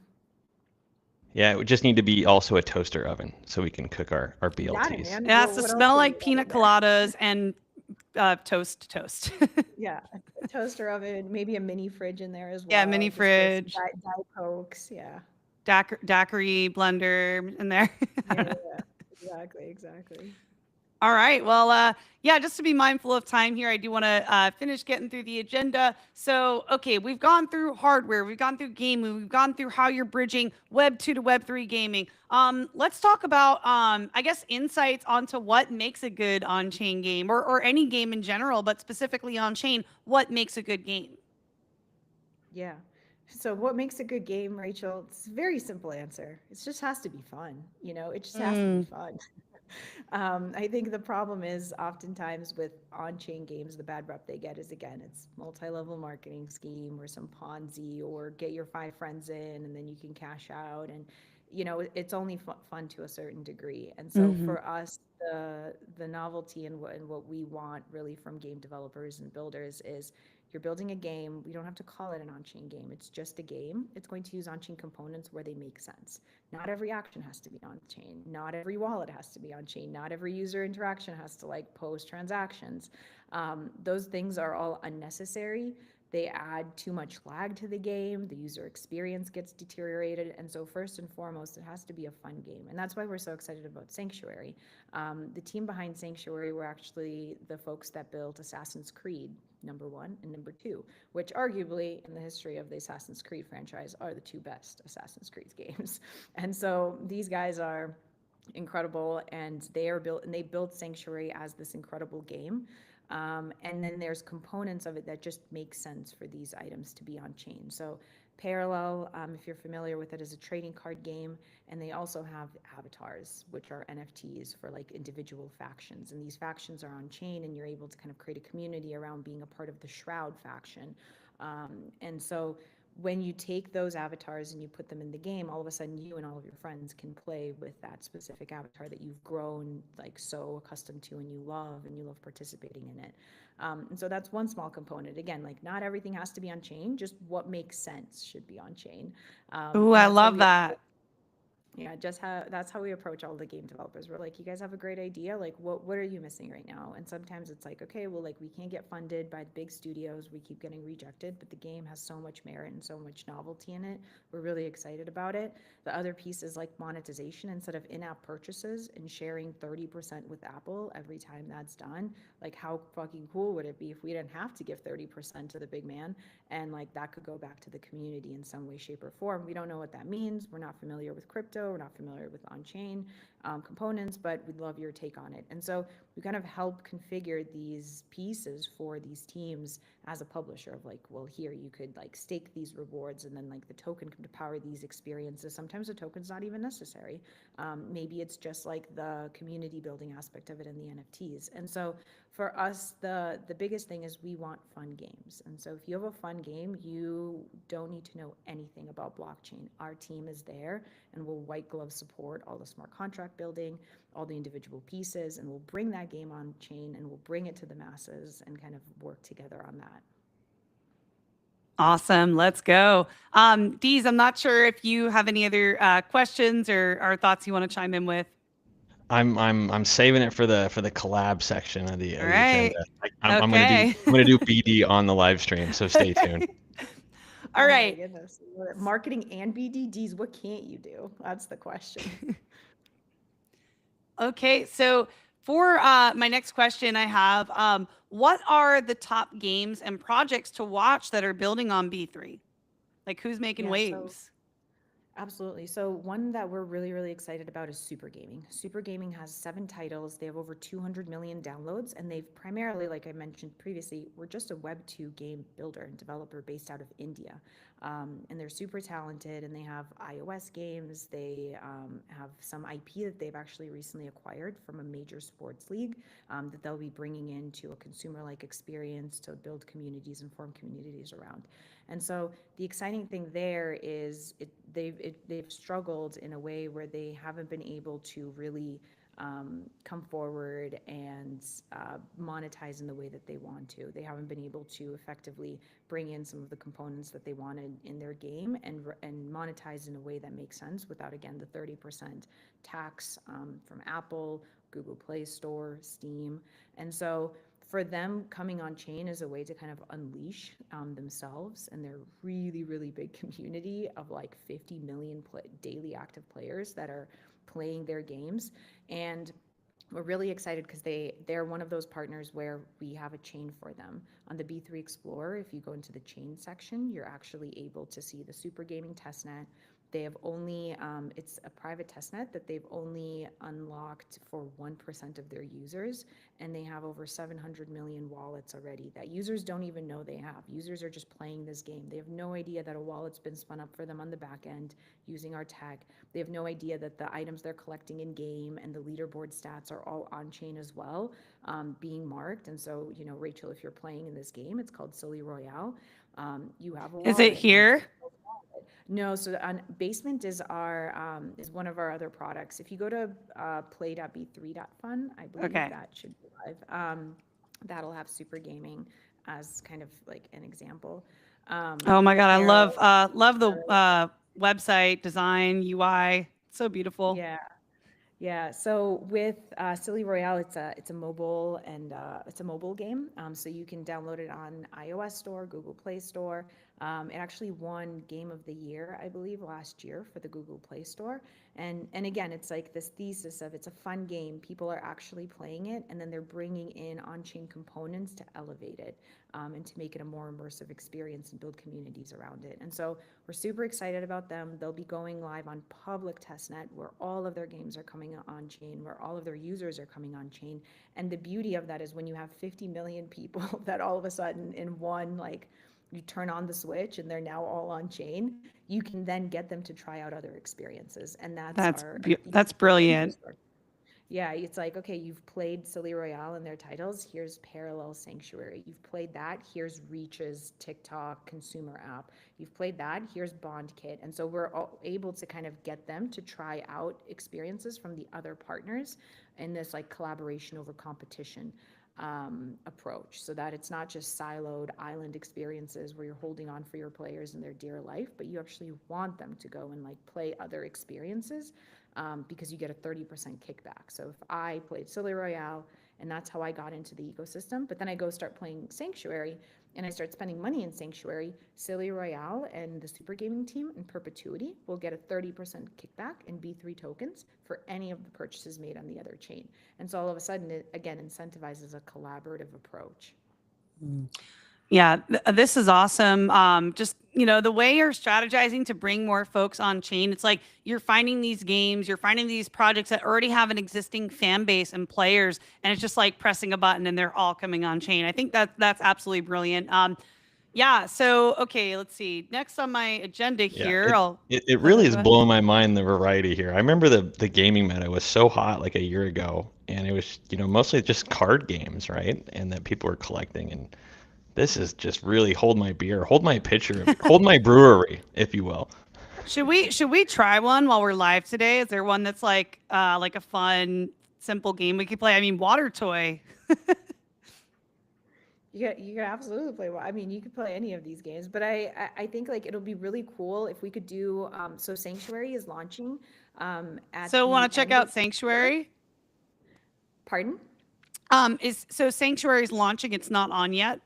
S3: Yeah, it would just need to be also a toaster oven so we can cook our BLTs.
S2: It has to smell like pina coladas and toast.
S4: Yeah, a toaster oven, maybe a mini fridge in there as well.
S2: Yeah, mini fridge.
S4: Diet Cokes, yeah.
S2: Daiquiri blender in there.
S4: Yeah, exactly.
S2: All right. Well, yeah, just to be mindful of time here, I do want to finish getting through the agenda. So, okay, we've gone through hardware, we've gone through gaming, we've gone through how you're bridging Web 2 to Web 3 gaming. Let's talk about, I guess, insights onto what makes a good on chain game or any game in general, but specifically on chain, what makes a good game?
S4: Yeah. So what makes a good game, Rachel? It's a very simple answer. It just has to be fun. It just has to be
S2: Mm,
S4: fun. I think the problem is oftentimes with on-chain games, the bad rep they get is again, it's multi-level marketing scheme or some Ponzi or get your 5 friends in and then you can cash out. And it's only fun to a certain degree. And so
S2: hmm
S4: for us, the novelty and what we want really from game developers and builders is you're building a game. We don't have to call it an on-chain game. It's just a game. It's going to use on-chain components where they make sense. Not every action has to be on chain. Not every wallet has to be on chain. Not every user interaction has to post transactions. Those things are all unnecessary. They add too much lag to the game. The user experience gets deteriorated. And so, first and foremost, it has to be a fun game. And that's why we're so excited about Sanctuary. The team behind Sanctuary were actually the folks that built Assassin's Creed #1 and #2, which arguably in the history of the Assassin's Creed franchise are the two best Assassin's Creed games. And so these guys are incredible, and they built Sanctuary as this incredible game. And then there's components of it that just make sense for these items to be on chain. So Parallel, if you're familiar with it, is a trading card game, and they also have avatars, which are NFTs for individual factions. And these factions are on chain, and you're able to kind of create a community around being a part of the Shroud faction. And so when you take those avatars and you put them in the game, all of a sudden you and all of your friends can play with that specific avatar that you've grown so accustomed to and you love participating in it. And so that's one small component. Again, not everything has to be on chain, just what makes sense should be on chain.
S2: Ooh,
S4: And
S2: I
S4: that's how
S2: love
S4: we
S2: that.
S4: yeah, that's how we approach all the game developers. We're like, you guys have a great idea. What are you missing right now? And sometimes it's okay, well, we can't get funded by the big studios. We keep getting rejected, but the game has so much merit and so much novelty in it. We're really excited about it. The other piece is monetization. Instead of in-app purchases and sharing 30% with Apple every time that's done. How fucking cool would it be if we didn't have to give 30% to the big man, and that could go back to the community in some way, shape, or form. We don't know what that means. We're not familiar with crypto. We're not familiar with on-chain components, but we'd love your take on it. And so we kind of help configure these pieces for these teams as a publisher of well, here you could stake these rewards, and then the token can power these experiences. Sometimes the token's not even necessary. Maybe it's just the community building aspect of it and the NFTs. And so for us, the biggest thing is we want fun games. And so if you have a fun game, you don't need to know anything about blockchain. Our team is there and will white glove support all the smart contract building, all the individual pieces, and we'll bring that game on chain and we'll bring it to the masses and kind of work together on that.
S2: Awesome. Let's go. Deez, I'm not sure if you have any other questions or thoughts you want to chime in with.
S3: I'm saving it for the collab section of the
S2: All
S3: agenda.
S2: right.
S3: I'm
S2: Okay.
S3: gonna do BD on the live stream, so stay tuned.
S2: All
S4: Oh
S2: right.
S4: my goodness. Marketing and BDDs, what can't you do? That's the question.
S2: Okay. So for my next question, I have what are the top games and projects to watch that are building on B3? Who's making
S4: Yeah, so
S2: waves?
S4: absolutely. So one that we're really, really excited about is Super Gaming. Super Gaming has 7 titles. They have over 200 million downloads, and they've primarily, like I mentioned previously, we're just a Web 2 game builder and developer based out of India. And they're super talented, and they have iOS games. They have some IP that they've actually recently acquired from a major sports league that they'll be bringing into a consumer-like experience to build communities and form communities around. And so the exciting thing there is they've struggled in a way where they haven't been able to really come forward and monetize in the way that they want to. They haven't been able to effectively bring in some of the components that they wanted in their game and monetize in a way that makes sense without, again, the 30% tax from Apple, Google Play Store, Steam. And so for them, coming on chain is a way to kind of unleash themselves and their really, really big community of 50 million daily active players that are playing their games. And we're really excited because they're one of those partners where we have a chain for them. On the B3 Explorer, if you go into the chain section, you're actually able to see the Super Gaming testnet. They have only, it's a private testnet that they've only unlocked for 1% of their users, and they have over 700 million wallets already that users don't even know they have. Users are just playing this game. They have no idea that a wallet's been spun up for them on the back end using our tech. They have no idea that the items they're collecting in game and the leaderboard stats are all on chain as well, being marked. And so, Rachel, if you're playing in this game, it's called Silly Royale. You have a
S2: Is it
S4: wallet.
S2: here?
S4: No, so on Basement is is one of our other products. If you go to play.b3.fun, I believe
S2: Okay.
S4: that should be live. That'll have Super Gaming as kind of like an example.
S2: Oh my God, I love
S4: Parallel,
S2: love the website design UI. So beautiful.
S4: yeah. Yeah, so with Silly Royale, it's a mobile and it's a mobile game. So you can download it on iOS Store, Google Play Store. It actually won Game of the Year, I believe, last year for the Google Play Store. And again, it's like this thesis of it's a fun game. People are actually playing it, and then they're bringing in on-chain components to elevate it and to make it a more immersive experience and build communities around it. And so we're super excited about them. They'll be going live on public testnet where all of their games are coming on chain, where all of their users are coming on chain. And the beauty of that is when you have 50 million people that all of a sudden in one, like, you turn on the switch and they're now all on chain, you can then get them to try out other experiences. And that's our
S2: That's
S4: thesis.
S2: brilliant.
S4: Yeah, it's like, okay, you've played Silly Royale and their titles. Here's Parallel Sanctuary. You've played that. Here's Reach's TikTok consumer app. You've played that. Here's Bond Kit. And so we're all able to kind of get them to try out experiences from the other partners in this like collaboration over competition approach, so that it's not just siloed island experiences where you're holding on for your players in their dear life, but you actually want them to go and like play other experiences because you get a 30% kickback. So if I played Silly Royale and that's how I got into the ecosystem, but then I go start playing Sanctuary and I start spending money in Sanctuary, Silly Royale and the Super Gaming team in perpetuity will get a 30% kickback in B3 tokens for any of the purchases made on the other chain. And so all of a sudden, it again incentivizes a collaborative approach.
S2: Yeah, this is awesome. Just, the way you're strategizing to bring more folks on chain, it's like you're finding these games, you're finding these projects that already have an existing fan base and players, and it's just like pressing a button and they're all coming on chain. I think that's absolutely brilliant. Yeah, so okay, let's see. Next on my agenda
S3: Yeah,
S2: here,
S3: it
S2: go
S3: really
S2: ahead,
S3: is
S2: go ahead.
S3: blowing my mind, the variety here. I remember the gaming meta was so hot like a year ago, and it was, mostly just card games, right? And that people were collecting, and this is just really hold my beer, hold my pitcher, hold my brewery, if you will.
S2: Should we try one while we're live today? Is there one that's like a fun, simple game we could play? I mean, Water Toy.
S4: You can absolutely play. I mean, you could play any of these games, but I think like it'll be really cool if we could do. So Sanctuary is launching at
S2: So
S4: the
S2: want to check
S4: end of
S2: out
S4: September.
S2: Sanctuary?
S4: Pardon?
S2: Is so Sanctuary's launching, it's not on yet.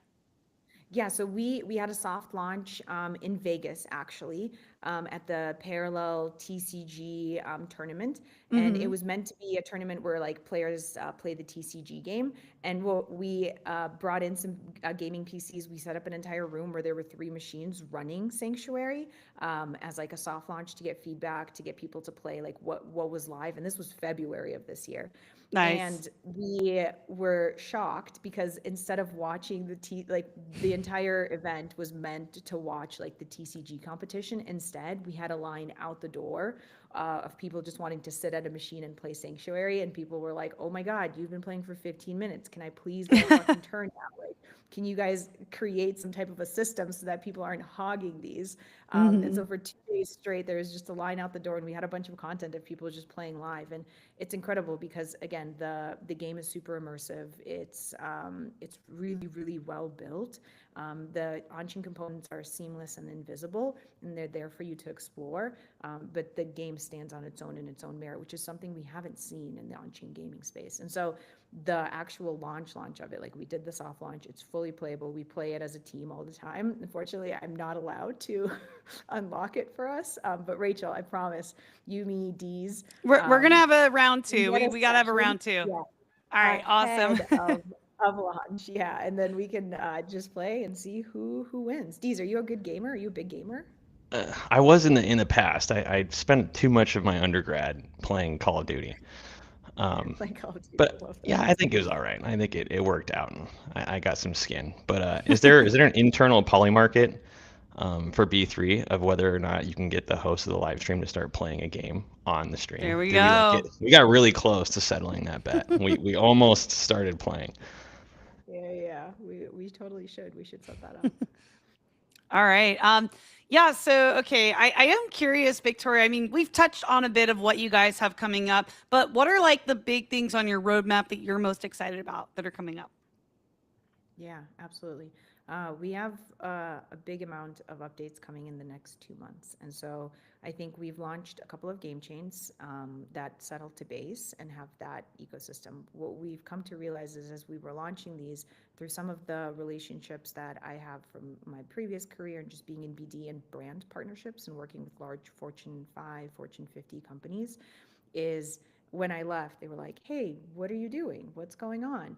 S4: Yeah, so we had a soft launch in Vegas actually at the Parallel TCG tournament, and it was meant to be a tournament where like players play the TCG game. And we brought in some gaming PCs. We set up an entire room where there were 3 machines running Sanctuary as like a soft launch to get feedback, to get people to play like what was live. And this was February of this year.
S2: Nice.
S4: And we were shocked because instead of watching the entire event was meant to watch like the TCG competition. Instead, we had a line out the door of people just wanting to sit at a machine and play Sanctuary. And people were like, "Oh my God, you've been playing for 15 minutes. Can I please get a fucking turn now? Like, can you guys create some type of a system so that people aren't hogging these?" And so for 2 days straight, there was just a line out the door, and we had a bunch of content of people just playing live. And it's incredible because again, the game is super immersive. It's really really well built. The on-chain components are seamless and invisible, and they're there for you to explore. But the game stands on its own in its own merit, which is something we haven't seen in the on-chain gaming space. And so the actual launch of it, like we did the soft launch, it's fully playable. We play it as a team all the time. Unfortunately, I'm not allowed to unlock it for us. But Rachel, I promise you, me, Dees,
S2: We're gonna have a round
S4: we
S2: two.
S4: get a
S2: We gotta have a
S4: session,
S2: round two.
S4: yeah,
S2: All right, awesome.
S4: ahead of launch, yeah, and then we can just play and see who wins. Dees, are you a good gamer? Are you a big gamer?
S3: I was in the past. I spent too much of my undergrad playing Call of Duty.
S4: Playing Call of Duty, I
S3: But
S4: love
S3: yeah,
S4: that.
S3: I think it was all right. I think it worked out, and I got some skin. But is there an internal poly market for B3 of whether or not you can get the host of the live stream to start playing a game on the stream?
S2: There we
S3: Did we like
S2: go.
S3: get? We got really close to settling that bet. We almost started playing.
S4: Yeah, we totally should. We should set that up.
S2: All right. Yeah, so okay, I am curious, Victoria. I mean, we've touched on a bit of what you guys have coming up, but what are like the big things on your roadmap that you're most excited about that are coming up?
S4: Yeah, absolutely. We have a big amount of updates coming in the next 2 months. And so I think we've launched a couple of game chains that settle to base and have that ecosystem. What we've come to realize is as we were launching these through some of the relationships that I have from my previous career and just being in BD and brand partnerships and working with large Fortune 5, Fortune 50 companies, is when I left, they were like, hey, what are you doing? What's going on?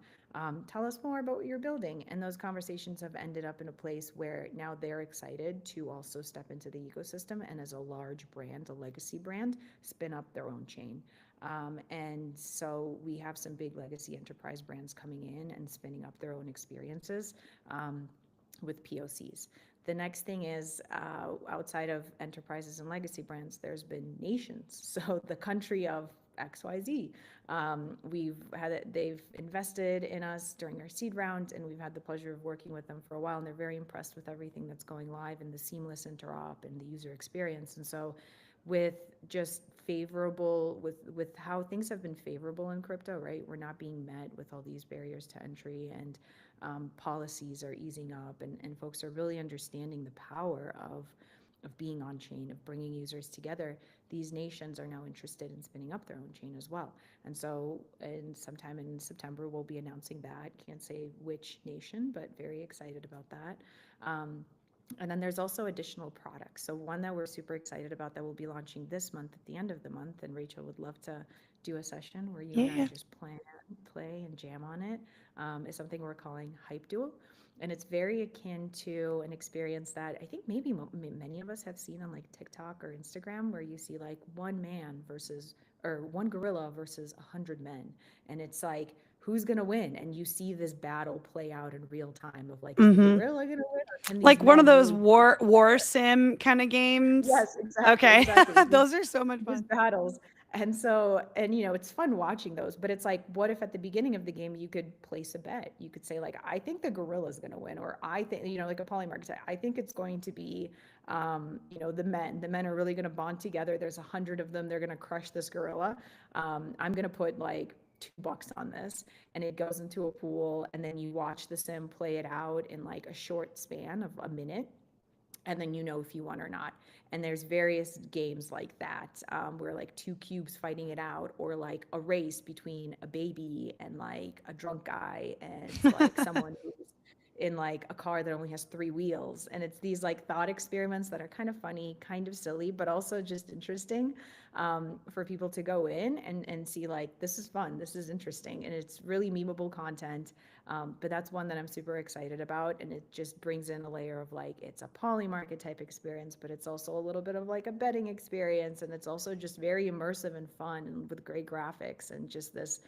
S4: Tell us more about what you're building. And those conversations have ended up in a place where now they're excited to also step into the ecosystem and as a large brand, a legacy brand, spin up their own chain. And so we have some big legacy enterprise brands coming in and spinning up their own experiences with POCs. The next thing is outside of enterprises and legacy brands, there's been nations. So the country of XYZ. They've invested in us during our seed round, and we've had the pleasure of working with them for a while, and they're very impressed with everything that's going live and the seamless interop and the user experience. And so with just favorable with how things have been favorable in crypto, right? We're not being met with all these barriers to entry, and policies are easing up, and folks are really understanding the power of being on chain, of bringing users together. These nations are now interested in spinning up their own chain as well. And so, sometime in September, we'll be announcing that. Can't say which nation, but very excited about that. And then there's also additional products. So one that we're super excited about that we'll be launching this month at the end of the month, and Rachel would love to do a session where you and I just play and jam on it, is something we're calling Hype Duel. And it's very akin to an experience that I think maybe many of us have seen on like TikTok or Instagram, where you see like one man versus, or one gorilla versus 100 men. And it's like, who's going to win? And you see this battle play out in real time of like, is the gorilla going to win? Or can these
S2: Like one of
S4: men
S2: those
S4: really
S2: war sim kind of games.
S4: Yes, exactly.
S2: Okay.
S4: Exactly.
S2: Those are so much
S4: These
S2: fun.
S4: battles. And so, and it's fun watching those, but it's like, what if at the beginning of the game you could place a bet? You could say like, I think the gorilla's going to win, or I think, like a polymarket say, I think it's going to be, the men are really going to bond together. There's 100 of them. They're going to crush this gorilla. I'm going to put like $2 on this, and it goes into a pool, and then you watch the sim play it out in like a short span of a minute, and then if you won or not. And there's various games like that, where like two cubes fighting it out, or like a race between a baby and like a drunk guy, and like someone who's in like a car that only has 3 wheels. And it's these like thought experiments that are kind of funny, kind of silly, but also just interesting, for people to go in and see like, this is fun, this is interesting, and it's really memeable content. But that's one that I'm super excited about, and it just brings in a layer of like, it's a poly market type experience, but it's also a little bit of like a betting experience, and it's also just very immersive and fun, and with great graphics, and just this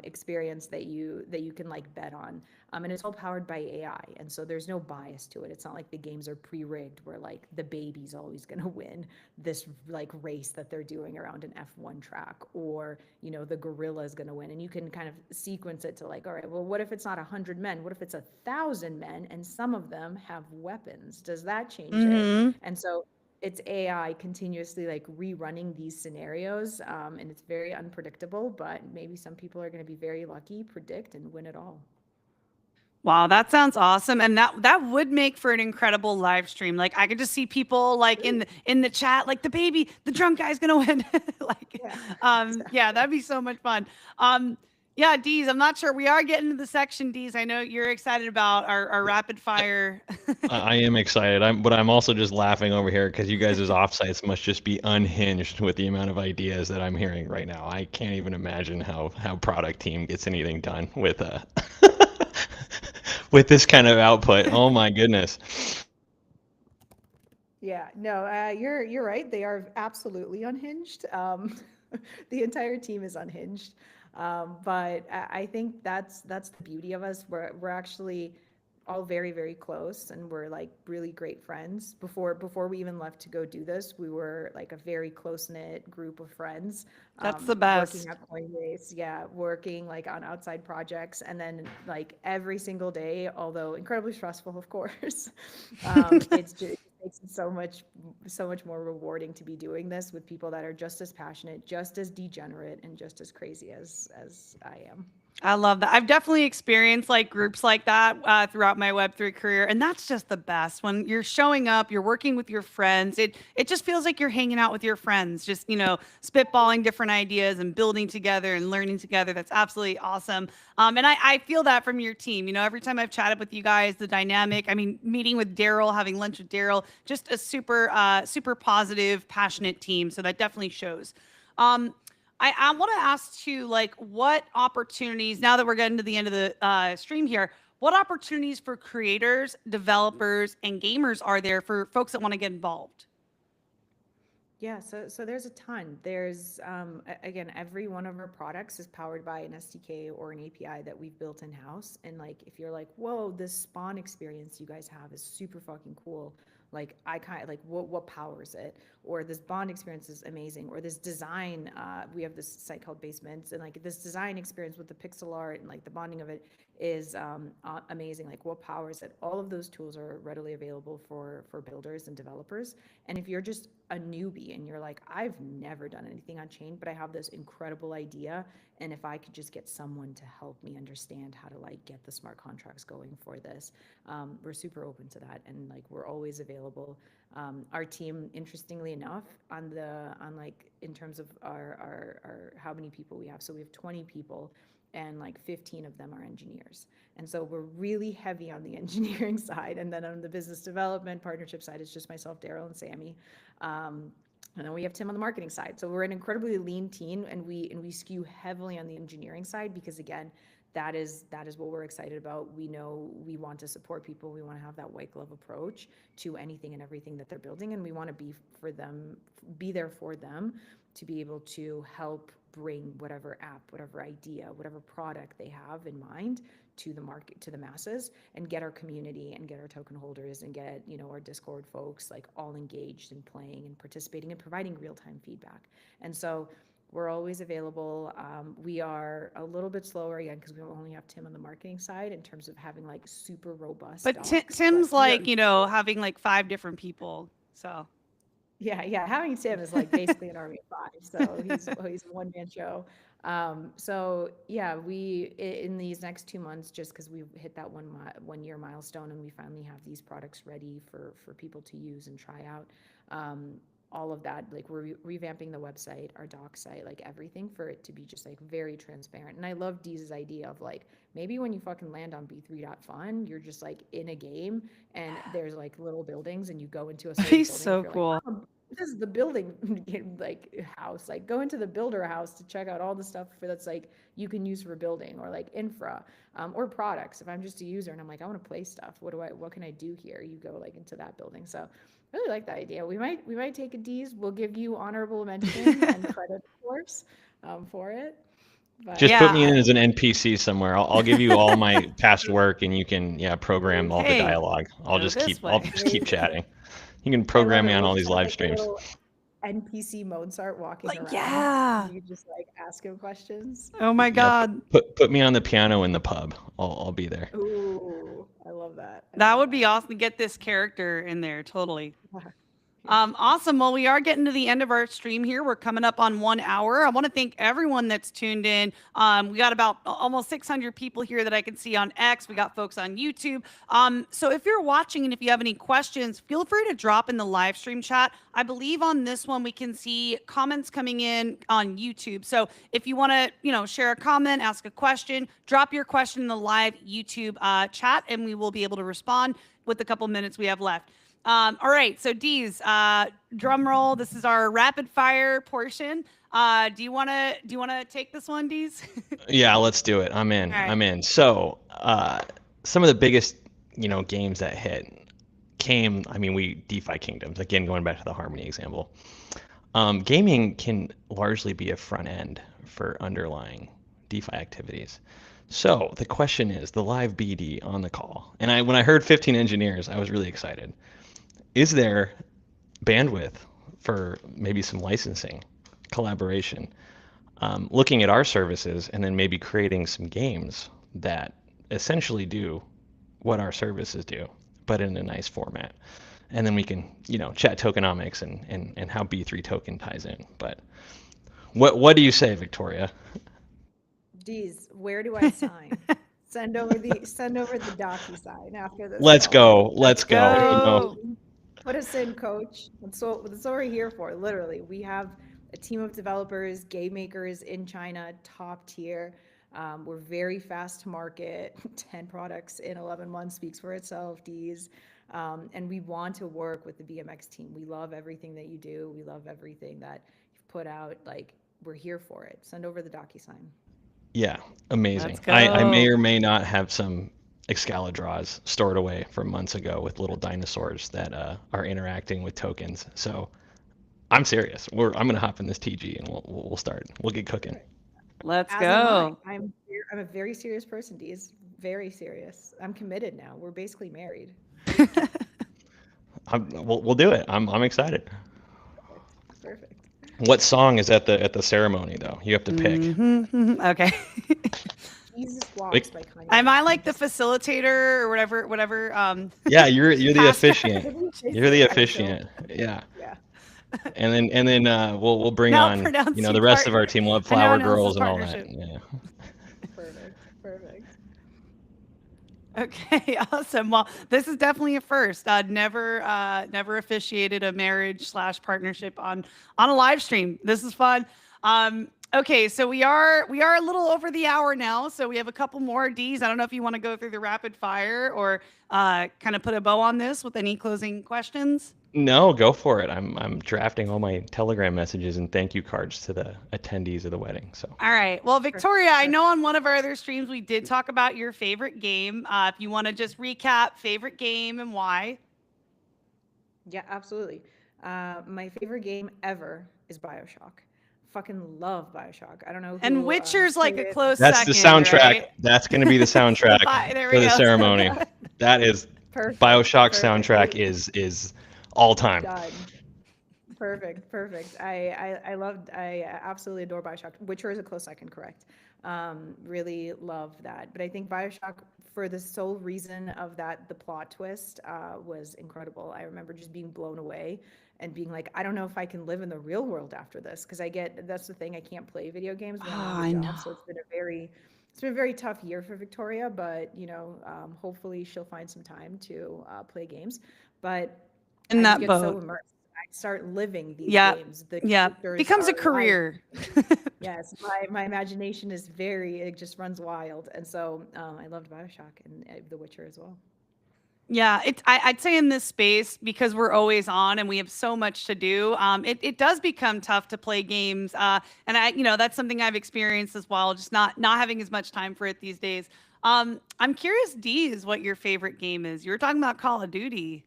S4: experience that you can like bet on, and it's all powered by AI, and so there's no bias to it. It's not like the games are pre-rigged where like the baby's always going to win this like race that they're doing around an F1 track, or the gorilla is going to win, and you can kind of sequence it to like, all right, well, what if it's not 100 men? What if it's 1,000 men and some of them have weapons? Does that change it? And so it's AI continuously like rerunning these scenarios, and it's very unpredictable, but maybe some people are going to be very lucky, predict, and win it all.
S2: Wow, that sounds awesome. And that would make for an incredible live stream. Like I could just see people like in the chat, like the drunk guy's gonna win. Like
S4: Yeah,
S2: yeah,
S4: exactly.
S2: that'd be so much fun. Yeah, Deez, I'm not sure. We are getting to the section, Deez. I know you're excited about our rapid fire.
S3: I am excited. But I'm also just laughing over here because you guys' offsites must just be unhinged with the amount of ideas that I'm hearing right now. I can't even imagine how product team gets anything done with with this kind of output. Oh my goodness.
S4: Yeah, no, you're right. They are absolutely unhinged. The entire team is unhinged. But I think that's the beauty of us. We're actually all very, very close, and we're like really great friends. Before we even left to go do this, we were like a very close-knit group of friends,
S2: That's the
S4: working
S2: best.
S4: at Coinbase, yeah, working like on outside projects, and then like every single day, although incredibly stressful, of course, it's just, it makes it so much more rewarding to be doing this with people that are just as passionate, just as degenerate, and just as crazy as I am.
S2: I love that. I've definitely experienced like groups like that throughout my Web3 career, and that's just the best. When you're showing up, you're working with your friends. It just feels like you're hanging out with your friends, just spitballing different ideas and building together and learning together. That's absolutely awesome. And I feel that from your team. Every time I've chatted with you guys, the dynamic. I mean, meeting with Daryl, having lunch with Daryl, just a super positive, passionate team. So that definitely shows. Um, I want to ask too, like, what opportunities, now that we're getting to the end of the stream here, what opportunities for creators, developers, and gamers are there for folks that want to get involved?
S4: Yeah, so there's a ton. There's again, every one of our products is powered by an SDK or an API that we've built in house. And like, if you're like, whoa, this spawn experience you guys have is super fucking cool. Like, I kind of like what powers it, or this bond experience is amazing, or this design. We have this site called Basements, and like this design experience with the pixel art and like the bonding of it is amazing. Like, what powers it? All of those tools are readily available for builders and developers. And if you're just a newbie and you're like, I've never done anything on chain, but I have this incredible idea, and if I could just get someone to help me understand how to like get the smart contracts going for this, we're super open to that, and like we're always available. Our team, interestingly enough, on like in terms of our how many people we have, so we have 20 people, and like 15 of them are engineers. And so we're really heavy on the engineering side. And then on the business development partnership side, it's just myself, Daryl, and Sammy. And then we have Tim on the marketing side. So we're an incredibly lean team, and we skew heavily on the engineering side because, again, that is what we're excited about. We know we want to support people. We want to have that white glove approach to anything and everything that they're building, and we want to be there for them to be able to help bring whatever app, whatever idea, whatever product they have in mind to the market, to the masses, and get our community and get our token holders and get our Discord folks like all engaged and playing and participating and providing real-time feedback. And so we're always available. We are a little bit slower again because we only have Tim on the marketing side in terms of having like super robust
S2: But
S4: docs.
S2: Tim's
S4: But
S2: like, having like 5 different people. So
S4: yeah, having Tim is like basically an army of 5. So he's a one-man show. So yeah, we in these next 2 months, just because we've hit that 1 year milestone, and we finally have these products ready for people to use and try out. All of that, like we're revamping the website, our doc site, like everything for it to be just like very transparent. And I love Dee's idea of like, maybe when you fucking land on b3.fun, you're just like in a game and there's like little buildings and you go into a certain
S2: he's
S4: building.
S2: so
S4: If you're
S2: cool.
S4: like, oh, this is the building like house, like go into the builder house to check out all the stuff that's like you can use for building, or like infra, or products. If I'm just a user and I'm like, I want to play stuff, what can I do here? You go like into that building. So really like that idea. We might take a D's. We'll give you honorable mention and credit, of course, for it. But
S3: Just put
S2: Yeah.
S3: me in as an NPC somewhere. I'll give you all my past work, and you can program all the
S2: Hey,
S3: dialogue. I'll
S2: go
S3: just
S2: this
S3: I'll
S2: way.
S3: just keep chatting. You can
S4: I love
S3: program me
S4: it.
S3: on
S4: We'll
S3: all
S4: just
S3: these
S4: have
S3: live
S4: like a
S3: streams.
S4: little NPC Mozart walking
S2: Like,
S4: around.
S2: yeah.
S4: You just like ask him questions.
S2: Oh my
S3: Yeah,
S2: God.
S3: put me on the piano in the pub. I'll be there.
S4: Ooh, I love that.
S2: That would be awesome to get this character in there. Totally. Awesome. Well, we are getting to the end of our stream here. We're coming up on 1 hour. I want to thank everyone that's tuned in. We got about almost 600 people here that I can see on X. We got folks on YouTube. So if you're watching and if you have any questions, feel free to drop in the live stream chat. I believe on this one, we can see comments coming in on YouTube. So if you want to, share a comment, ask a question, drop your question in the live YouTube chat, and we will be able to respond with the couple minutes we have left. All right, so Deez, drum roll. This is our rapid fire portion. Do you wanna take this one, Deez?
S3: Yeah, let's do it. I'm in.
S2: All right.
S3: I'm in. So, some of the biggest, games that hit came. We DeFi Kingdoms, again, going back to the Harmony example. Gaming can largely be a front end for underlying DeFi activities. So the question is, the live BD on the call, and when I heard 15 engineers, I was really excited. Is there bandwidth for maybe some licensing collaboration, looking at our services and then maybe creating some games that essentially do what our services do, but in a nice format? And then we can, chat tokenomics and how B3 token ties in. But what do you say, Victoria?
S4: Geez, where do I sign? Send over the DocuSign after this.
S3: Let's
S4: call.
S3: go. Let's go.
S4: Put us in, coach. That's what we're here for. Literally, we have a team of developers, game makers in China, top tier. We're very fast to market. 10 products in 11 months speaks for itself, Deez. And we want to work with the BMX team. We love everything that you do. We love everything that you've put out. Like, we're here for it. Send over the DocuSign.
S3: Yeah, amazing.
S2: Let's go.
S3: I may or may not have some Excalidraws stored away from months ago with little dinosaurs that are interacting with tokens. So I'm serious. I'm gonna hop in this TG and we'll start. We'll get cooking.
S2: Let's
S4: As
S2: go.
S4: I'm a very serious person, Deez. Very serious. I'm committed now. We're basically married.
S3: We'll do it. I'm excited.
S4: Perfect.
S3: What song is at the ceremony though? You have to pick.
S2: Okay.
S4: Jesus Walks by Kanye.
S2: Am I like the facilitator or whatever?
S3: Yeah, you're the
S2: Pastor.
S3: officiant. You're the officiant. Yeah.
S4: Yeah.
S3: And then we'll bring
S2: Now
S3: on
S2: pronounce
S3: the
S2: your
S3: rest of our
S2: partner.
S3: team. We'll have
S2: I know
S3: flower
S2: announce the
S3: girls and all that.
S2: partnership.
S3: Yeah.
S4: Perfect.
S2: Okay, awesome. Well, this is definitely a first. Never officiated a marriage / partnership on a live stream. This is fun. Okay, so we are a little over the hour now, so we have a couple more Ds. I don't know if you want to go through the rapid fire or kind of put a bow on this with any closing questions.
S3: No, go for it. I'm drafting all my Telegram messages and thank you cards to the attendees of the wedding. So.
S2: All right. Well, Victoria, I know on one of our other streams we did talk about your favorite game. If you want to just recap favorite game and why.
S4: Yeah, absolutely. My favorite game ever is BioShock. Fucking love BioShock. I don't know.
S2: And Witcher's like a close
S3: That's
S2: second.
S3: the soundtrack.
S2: Right?
S3: That's going to be the soundtrack for the ceremony. That is
S4: Perfect.
S3: BioShock soundtrack is all time.
S4: Done. Perfect. I absolutely adore BioShock. Witcher is a close second, correct. Really love that. But I think BioShock, for the sole reason of that, the plot twist was incredible. I remember just being blown away and being like, I don't know if I can live in the real world after this, because that's the thing, I can't play video games when I'm in a job. So it's been a very tough year for Victoria, but hopefully she'll find some time to play games. But
S2: in that
S4: get
S2: boat.
S4: So immersed. I start living these games.
S2: Becomes a career.
S4: Yes, my imagination is it just runs wild, and so I loved BioShock and The Witcher as well.
S2: Yeah, I'd say in this space, because we're always on and we have so much to do, it does become tough to play games, and that's something I've experienced as well, just not having as much time for it these days. I'm curious, D, is what your favorite game is. You were talking about Call of Duty.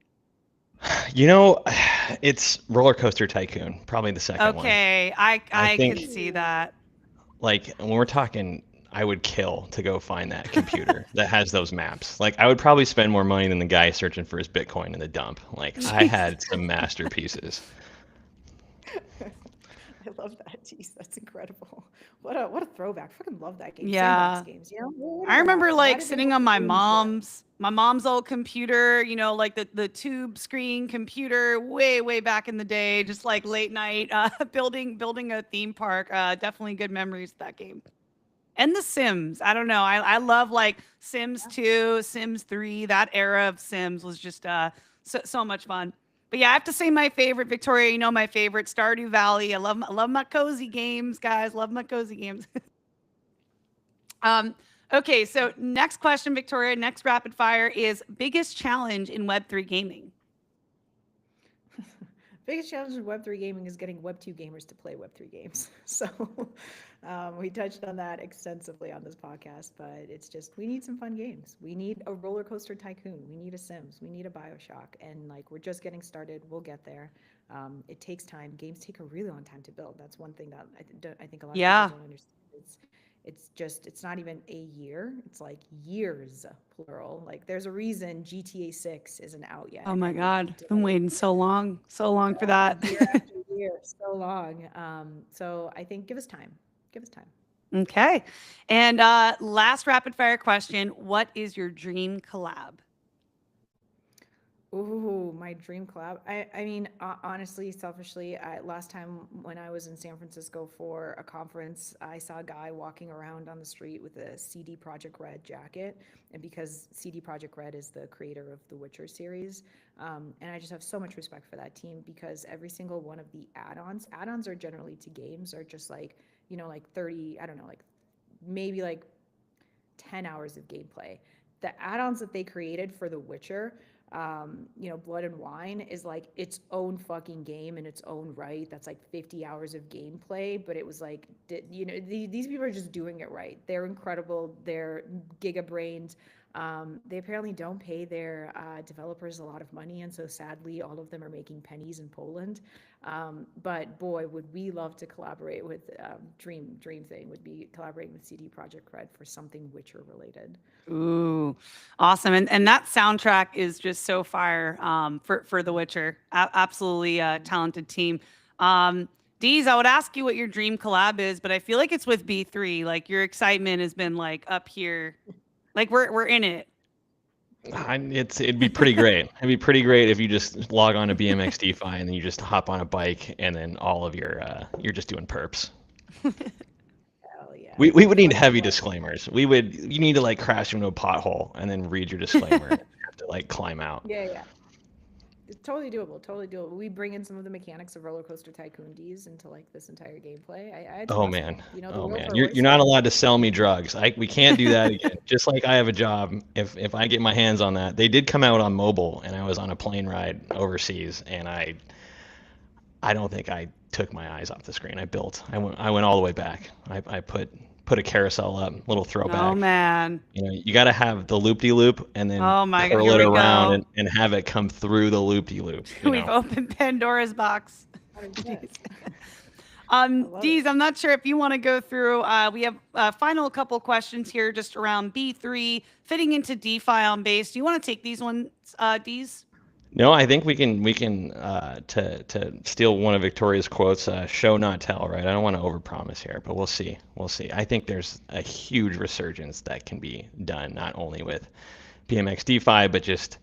S3: It's Roller Coaster Tycoon, probably the second one.
S2: Okay, I can see that.
S3: Like, when we're talking, I would kill to go find that computer that has those maps. Like, I would probably spend more money than the guy searching for his Bitcoin in the dump. Like, I had some masterpieces.
S4: I love that. Jeez, that's incredible. What a throwback. Fucking love that game.
S2: Yeah.
S4: Sandbox games, you know? What
S2: I
S4: are
S2: remember
S4: that? Why
S2: like
S4: did they
S2: sitting
S4: have
S2: on my
S4: games there?
S2: mom's old computer, you know, like the tube screen computer way back in the day, just like late night building a theme park. Definitely good memories of that game. And The Sims. I don't know. I love like Sims 2, Sims 3. That era of Sims was just so much fun. But yeah, I have to say my favorite, Victoria, you know my favorite, Stardew Valley. I love my cozy games, guys. Love my cozy games. Okay, so next question, Victoria, next rapid fire is biggest challenge in Web3 gaming.
S4: Biggest challenge in Web3 gaming is getting Web2 gamers to play Web3 games. So we touched on that extensively on this podcast, but it's just, we need some fun games. We need a roller coaster tycoon. We need a Sims. We need a BioShock. And like, we're just getting started. We'll get there. It takes time. Games take a really long time to build. That's one thing that I think a lot of
S2: Yeah.
S4: people don't understand. It's not even a year. It's like years, plural. Like there's a reason GTA 6 isn't out yet.
S2: Oh my
S4: and they
S2: God.
S4: keep
S2: Been
S4: delaying
S2: waiting so long for that.
S4: year after year, so long. So I think give us time. Give us time.
S2: Okay. And last rapid fire question. What is your dream collab?
S4: Ooh, my dream collab. I mean, honestly, selfishly, last time when I was in San Francisco for a conference, I saw a guy walking around on the street with a CD Projekt Red jacket. And because CD Projekt Red is the creator of the Witcher series, and I just have so much respect for that team because every single one of the add-ons are generally to games are just like, you know, like 30, I don't know, like maybe like 10 hours of gameplay. The add-ons that they created for The Witcher, you know, Blood and Wine is like its own fucking game in its own right. That's like 50 hours of gameplay, but it was like, you know, these people are just doing it right. They're incredible. They're giga-brained. They apparently don't pay their developers a lot of money, and so sadly, all of them are making pennies in Poland. But boy, would we love to collaborate with dream thing would be collaborating with CD Projekt Red for something Witcher related.
S2: Ooh, awesome. And that soundtrack is just so fire for The Witcher. Absolutely talented team. Deez, I would ask you what your dream collab is, but I feel like it's with B3. Like your excitement has been like up here. Like we're in it.
S3: It'd be pretty great. It'd be pretty great if you just log on to BMX DeFi and then you just hop on a bike and then all of your you're just doing perps.
S4: Hell yeah.
S3: We would need heavy disclaimers. You need to like crash into a pothole and then read your disclaimer and have to like climb out.
S4: Yeah. It's totally doable. Totally doable. We bring in some of the mechanics of Roller Coaster Tycoon D's into like this entire gameplay. I had to
S3: Oh
S4: hustle.
S3: man.
S4: You know, the
S3: Oh
S4: world's
S3: man.
S4: our
S3: You're
S4: oyster.
S3: not allowed to sell me drugs. We can't do that again. Just like I have a job, if I get my hands on that. They did come out on mobile and I was on a plane ride overseas and I don't think I took my eyes off the screen. I went all the way back. I put a carousel up, little throwback.
S2: Oh man.
S3: You know, you got to have the loop-de-loop and then
S2: Oh my God,
S3: curl
S2: here
S3: it
S2: we
S3: around
S2: go.
S3: and have it come through the loop-de-loop.
S2: We've opened Pandora's box.
S4: 100%.
S2: Deez, I'm not sure if you want to go through. We have a final couple questions here just around B3 fitting into DeFi on base. Do you want to take these ones, Deez?
S3: No, I think we can to steal one of Victoria's quotes, show not tell, right? I don't want to overpromise here, but we'll see. We'll see. I think there's a huge resurgence that can be done, not only with BMX DeFi, but just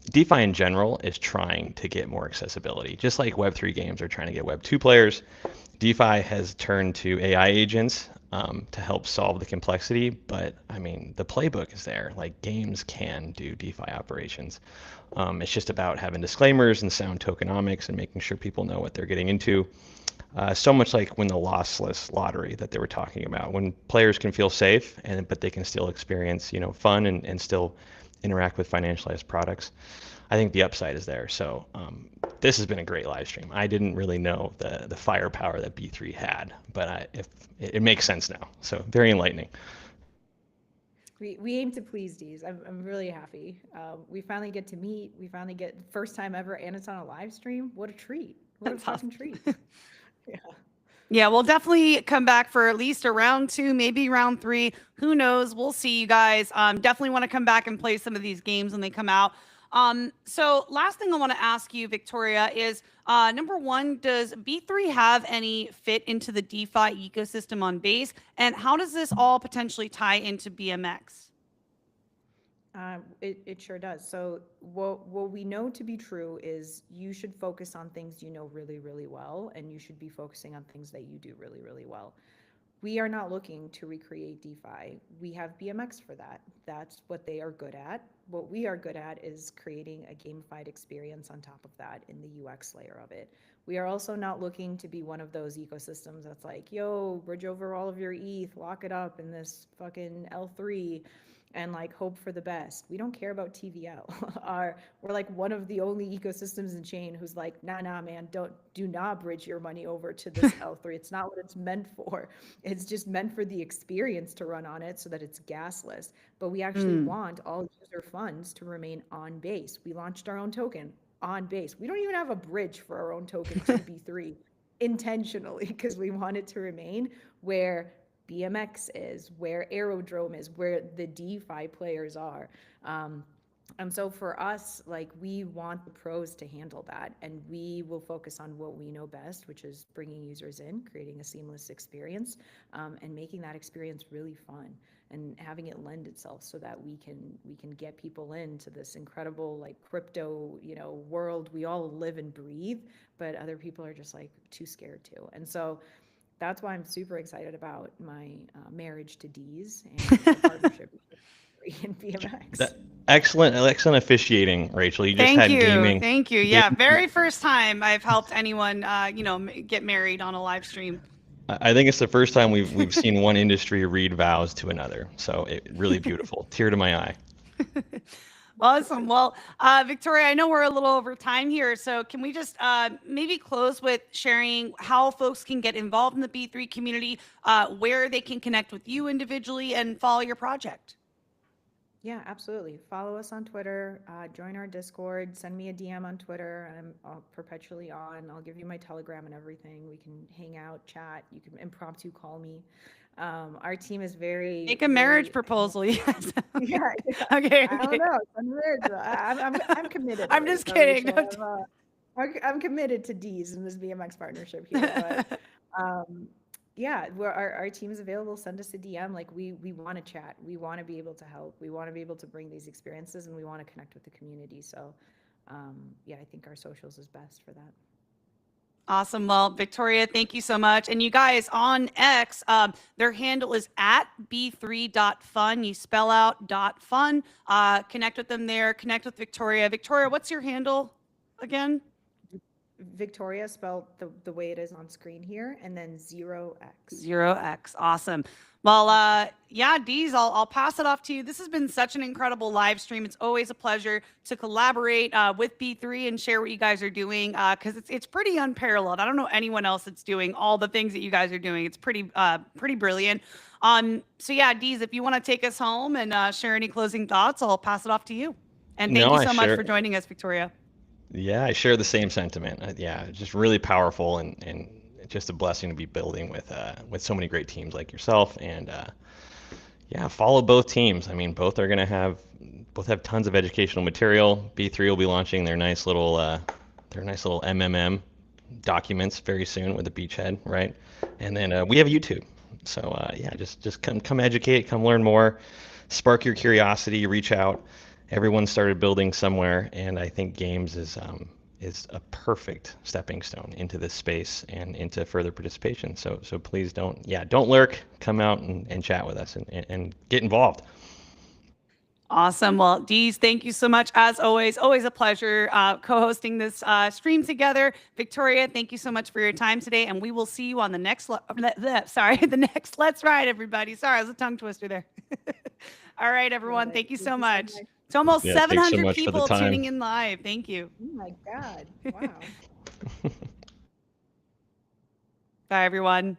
S3: DeFi in general is trying to get more accessibility. Just like Web3 games are trying to get Web2 players, DeFi has turned to AI agents to help solve the complexity. But I mean, the playbook is there. Like games can do DeFi operations. It's just about having disclaimers and sound tokenomics and making sure people know what they're getting into. So much like when the lossless lottery that they were talking about, when players can feel safe but they can still experience, fun and still interact with financialized products. I think the upside is there. So this has been a great live stream. I didn't really know the firepower that B3 had, but it makes sense now. So very enlightening.
S4: We aim to please Deez. I'm really happy. We finally get to meet. We finally get first time ever, and it's on a live stream. What a treat! What
S2: That's
S4: a fucking
S2: awesome.
S4: treat! Yeah.
S2: Yeah, we'll definitely come back for at least a round 2, maybe round 3. Who knows? We'll see, you guys. Definitely want to come back and play some of these games when they come out. So last thing I want to ask you, Victoria, is number one, does B3 have any fit into the DeFi ecosystem on Base? And how does this all potentially tie into BMX?
S4: It sure does. So what we know to be true is you should focus on things you know really, really well, and you should be focusing on things that you do really, really well. We are not looking to recreate DeFi. We have BMX for that. That's what they are good at. What we are good at is creating a gamified experience on top of that in the UX layer of it. We are also not looking to be one of those ecosystems that's like, yo, bridge over all of your ETH, lock it up in this fucking L3 and like hope for the best. We don't care about TVL. We're like one of the only ecosystems in chain who's like, nah, man, do not bridge your money over to this L3. It's not what it's meant for. It's just meant for the experience to run on it so that it's gasless. But we actually want all user funds to remain on Base. We launched our own token on Base. We don't even have a bridge for our own token to B3 intentionally because we want it to remain where BMX is, where Aerodrome is, where the DeFi players are. And so for us, like, we want the pros to handle that, and we will focus on what we know best, which is bringing users in, creating a seamless experience, and making that experience really fun and having it lend itself so that we can get people into this incredible like crypto, world we all live and breathe, but other people are just like too scared to. And so that's why I'm super excited about my marriage to D's and the partnership in BMX.
S3: Excellent officiating, Rachel. You just had gaming.
S2: Thank you. Yeah, very first time I've helped anyone, get married on a live stream.
S3: I think it's the first time we've seen one industry read vows to another. So really beautiful. Tear to my eye.
S2: Awesome. Well, Victoria, I know we're a little over time here, so can we just maybe close with sharing how folks can get involved in the B3 community, where they can connect with you individually and follow your project?
S4: Yeah, absolutely. Follow us on Twitter, join our Discord, send me a DM on Twitter. I'm perpetually on. I'll give you my Telegram and everything. We can hang out, chat. You can impromptu call me. Our team is very
S2: make a marriage proposal. Yes.
S4: Yeah.
S2: Okay.
S4: I don't know. I'm committed.
S2: I'm just kidding.
S4: I'm committed to D's in this BMX partnership here. But yeah, our team is available. Send us a DM. Like we want to chat. We want to be able to help. We want to be able to bring these experiences, and we want to connect with the community. So yeah, I think our socials is best for that.
S2: Awesome. Well, Victoria, thank you so much. And you guys on X, their handle is at b3.fun. You spell out .fun. Connect with them there. Connect with Victoria. Victoria, what's your handle again?
S4: Victoria, spelled the way it is on screen here, and then 0x.
S2: 0x. Awesome. Well, yeah, Deez, I'll pass it off to you. This has been such an incredible live stream. It's always a pleasure to collaborate with B3 and share what you guys are doing, because it's pretty unparalleled. I don't know anyone else that's doing all the things that you guys are doing. It's pretty brilliant. So yeah, Deez, if you want to take us home and share any closing thoughts, I'll pass it off to you. And thank you so much for joining us, Victoria.
S3: Yeah, I share the same sentiment. Yeah, just really powerful and just a blessing to be building with so many great teams like yourself. And yeah, follow both teams. I mean, both have tons of educational material. B3 will be launching their nice little MMM documents very soon with a beachhead, right? And then we have YouTube. So yeah, just come educate, come learn more, spark your curiosity, reach out. Everyone started building somewhere, and I think games is a perfect stepping stone into this space and into further participation. So please don't lurk, come out and chat with us and get involved.
S2: Awesome. Well, Deez, thank you so much. As always a pleasure co-hosting this stream together. Victoria, thank you so much for your time today, and we will see you on the next the next Let's Ride, everybody. Sorry, it was a tongue twister there. All right, everyone. Thank you so much. It's almost 700 people tuning in live. Thank you.
S4: Oh my God. Wow.
S2: Bye, everyone.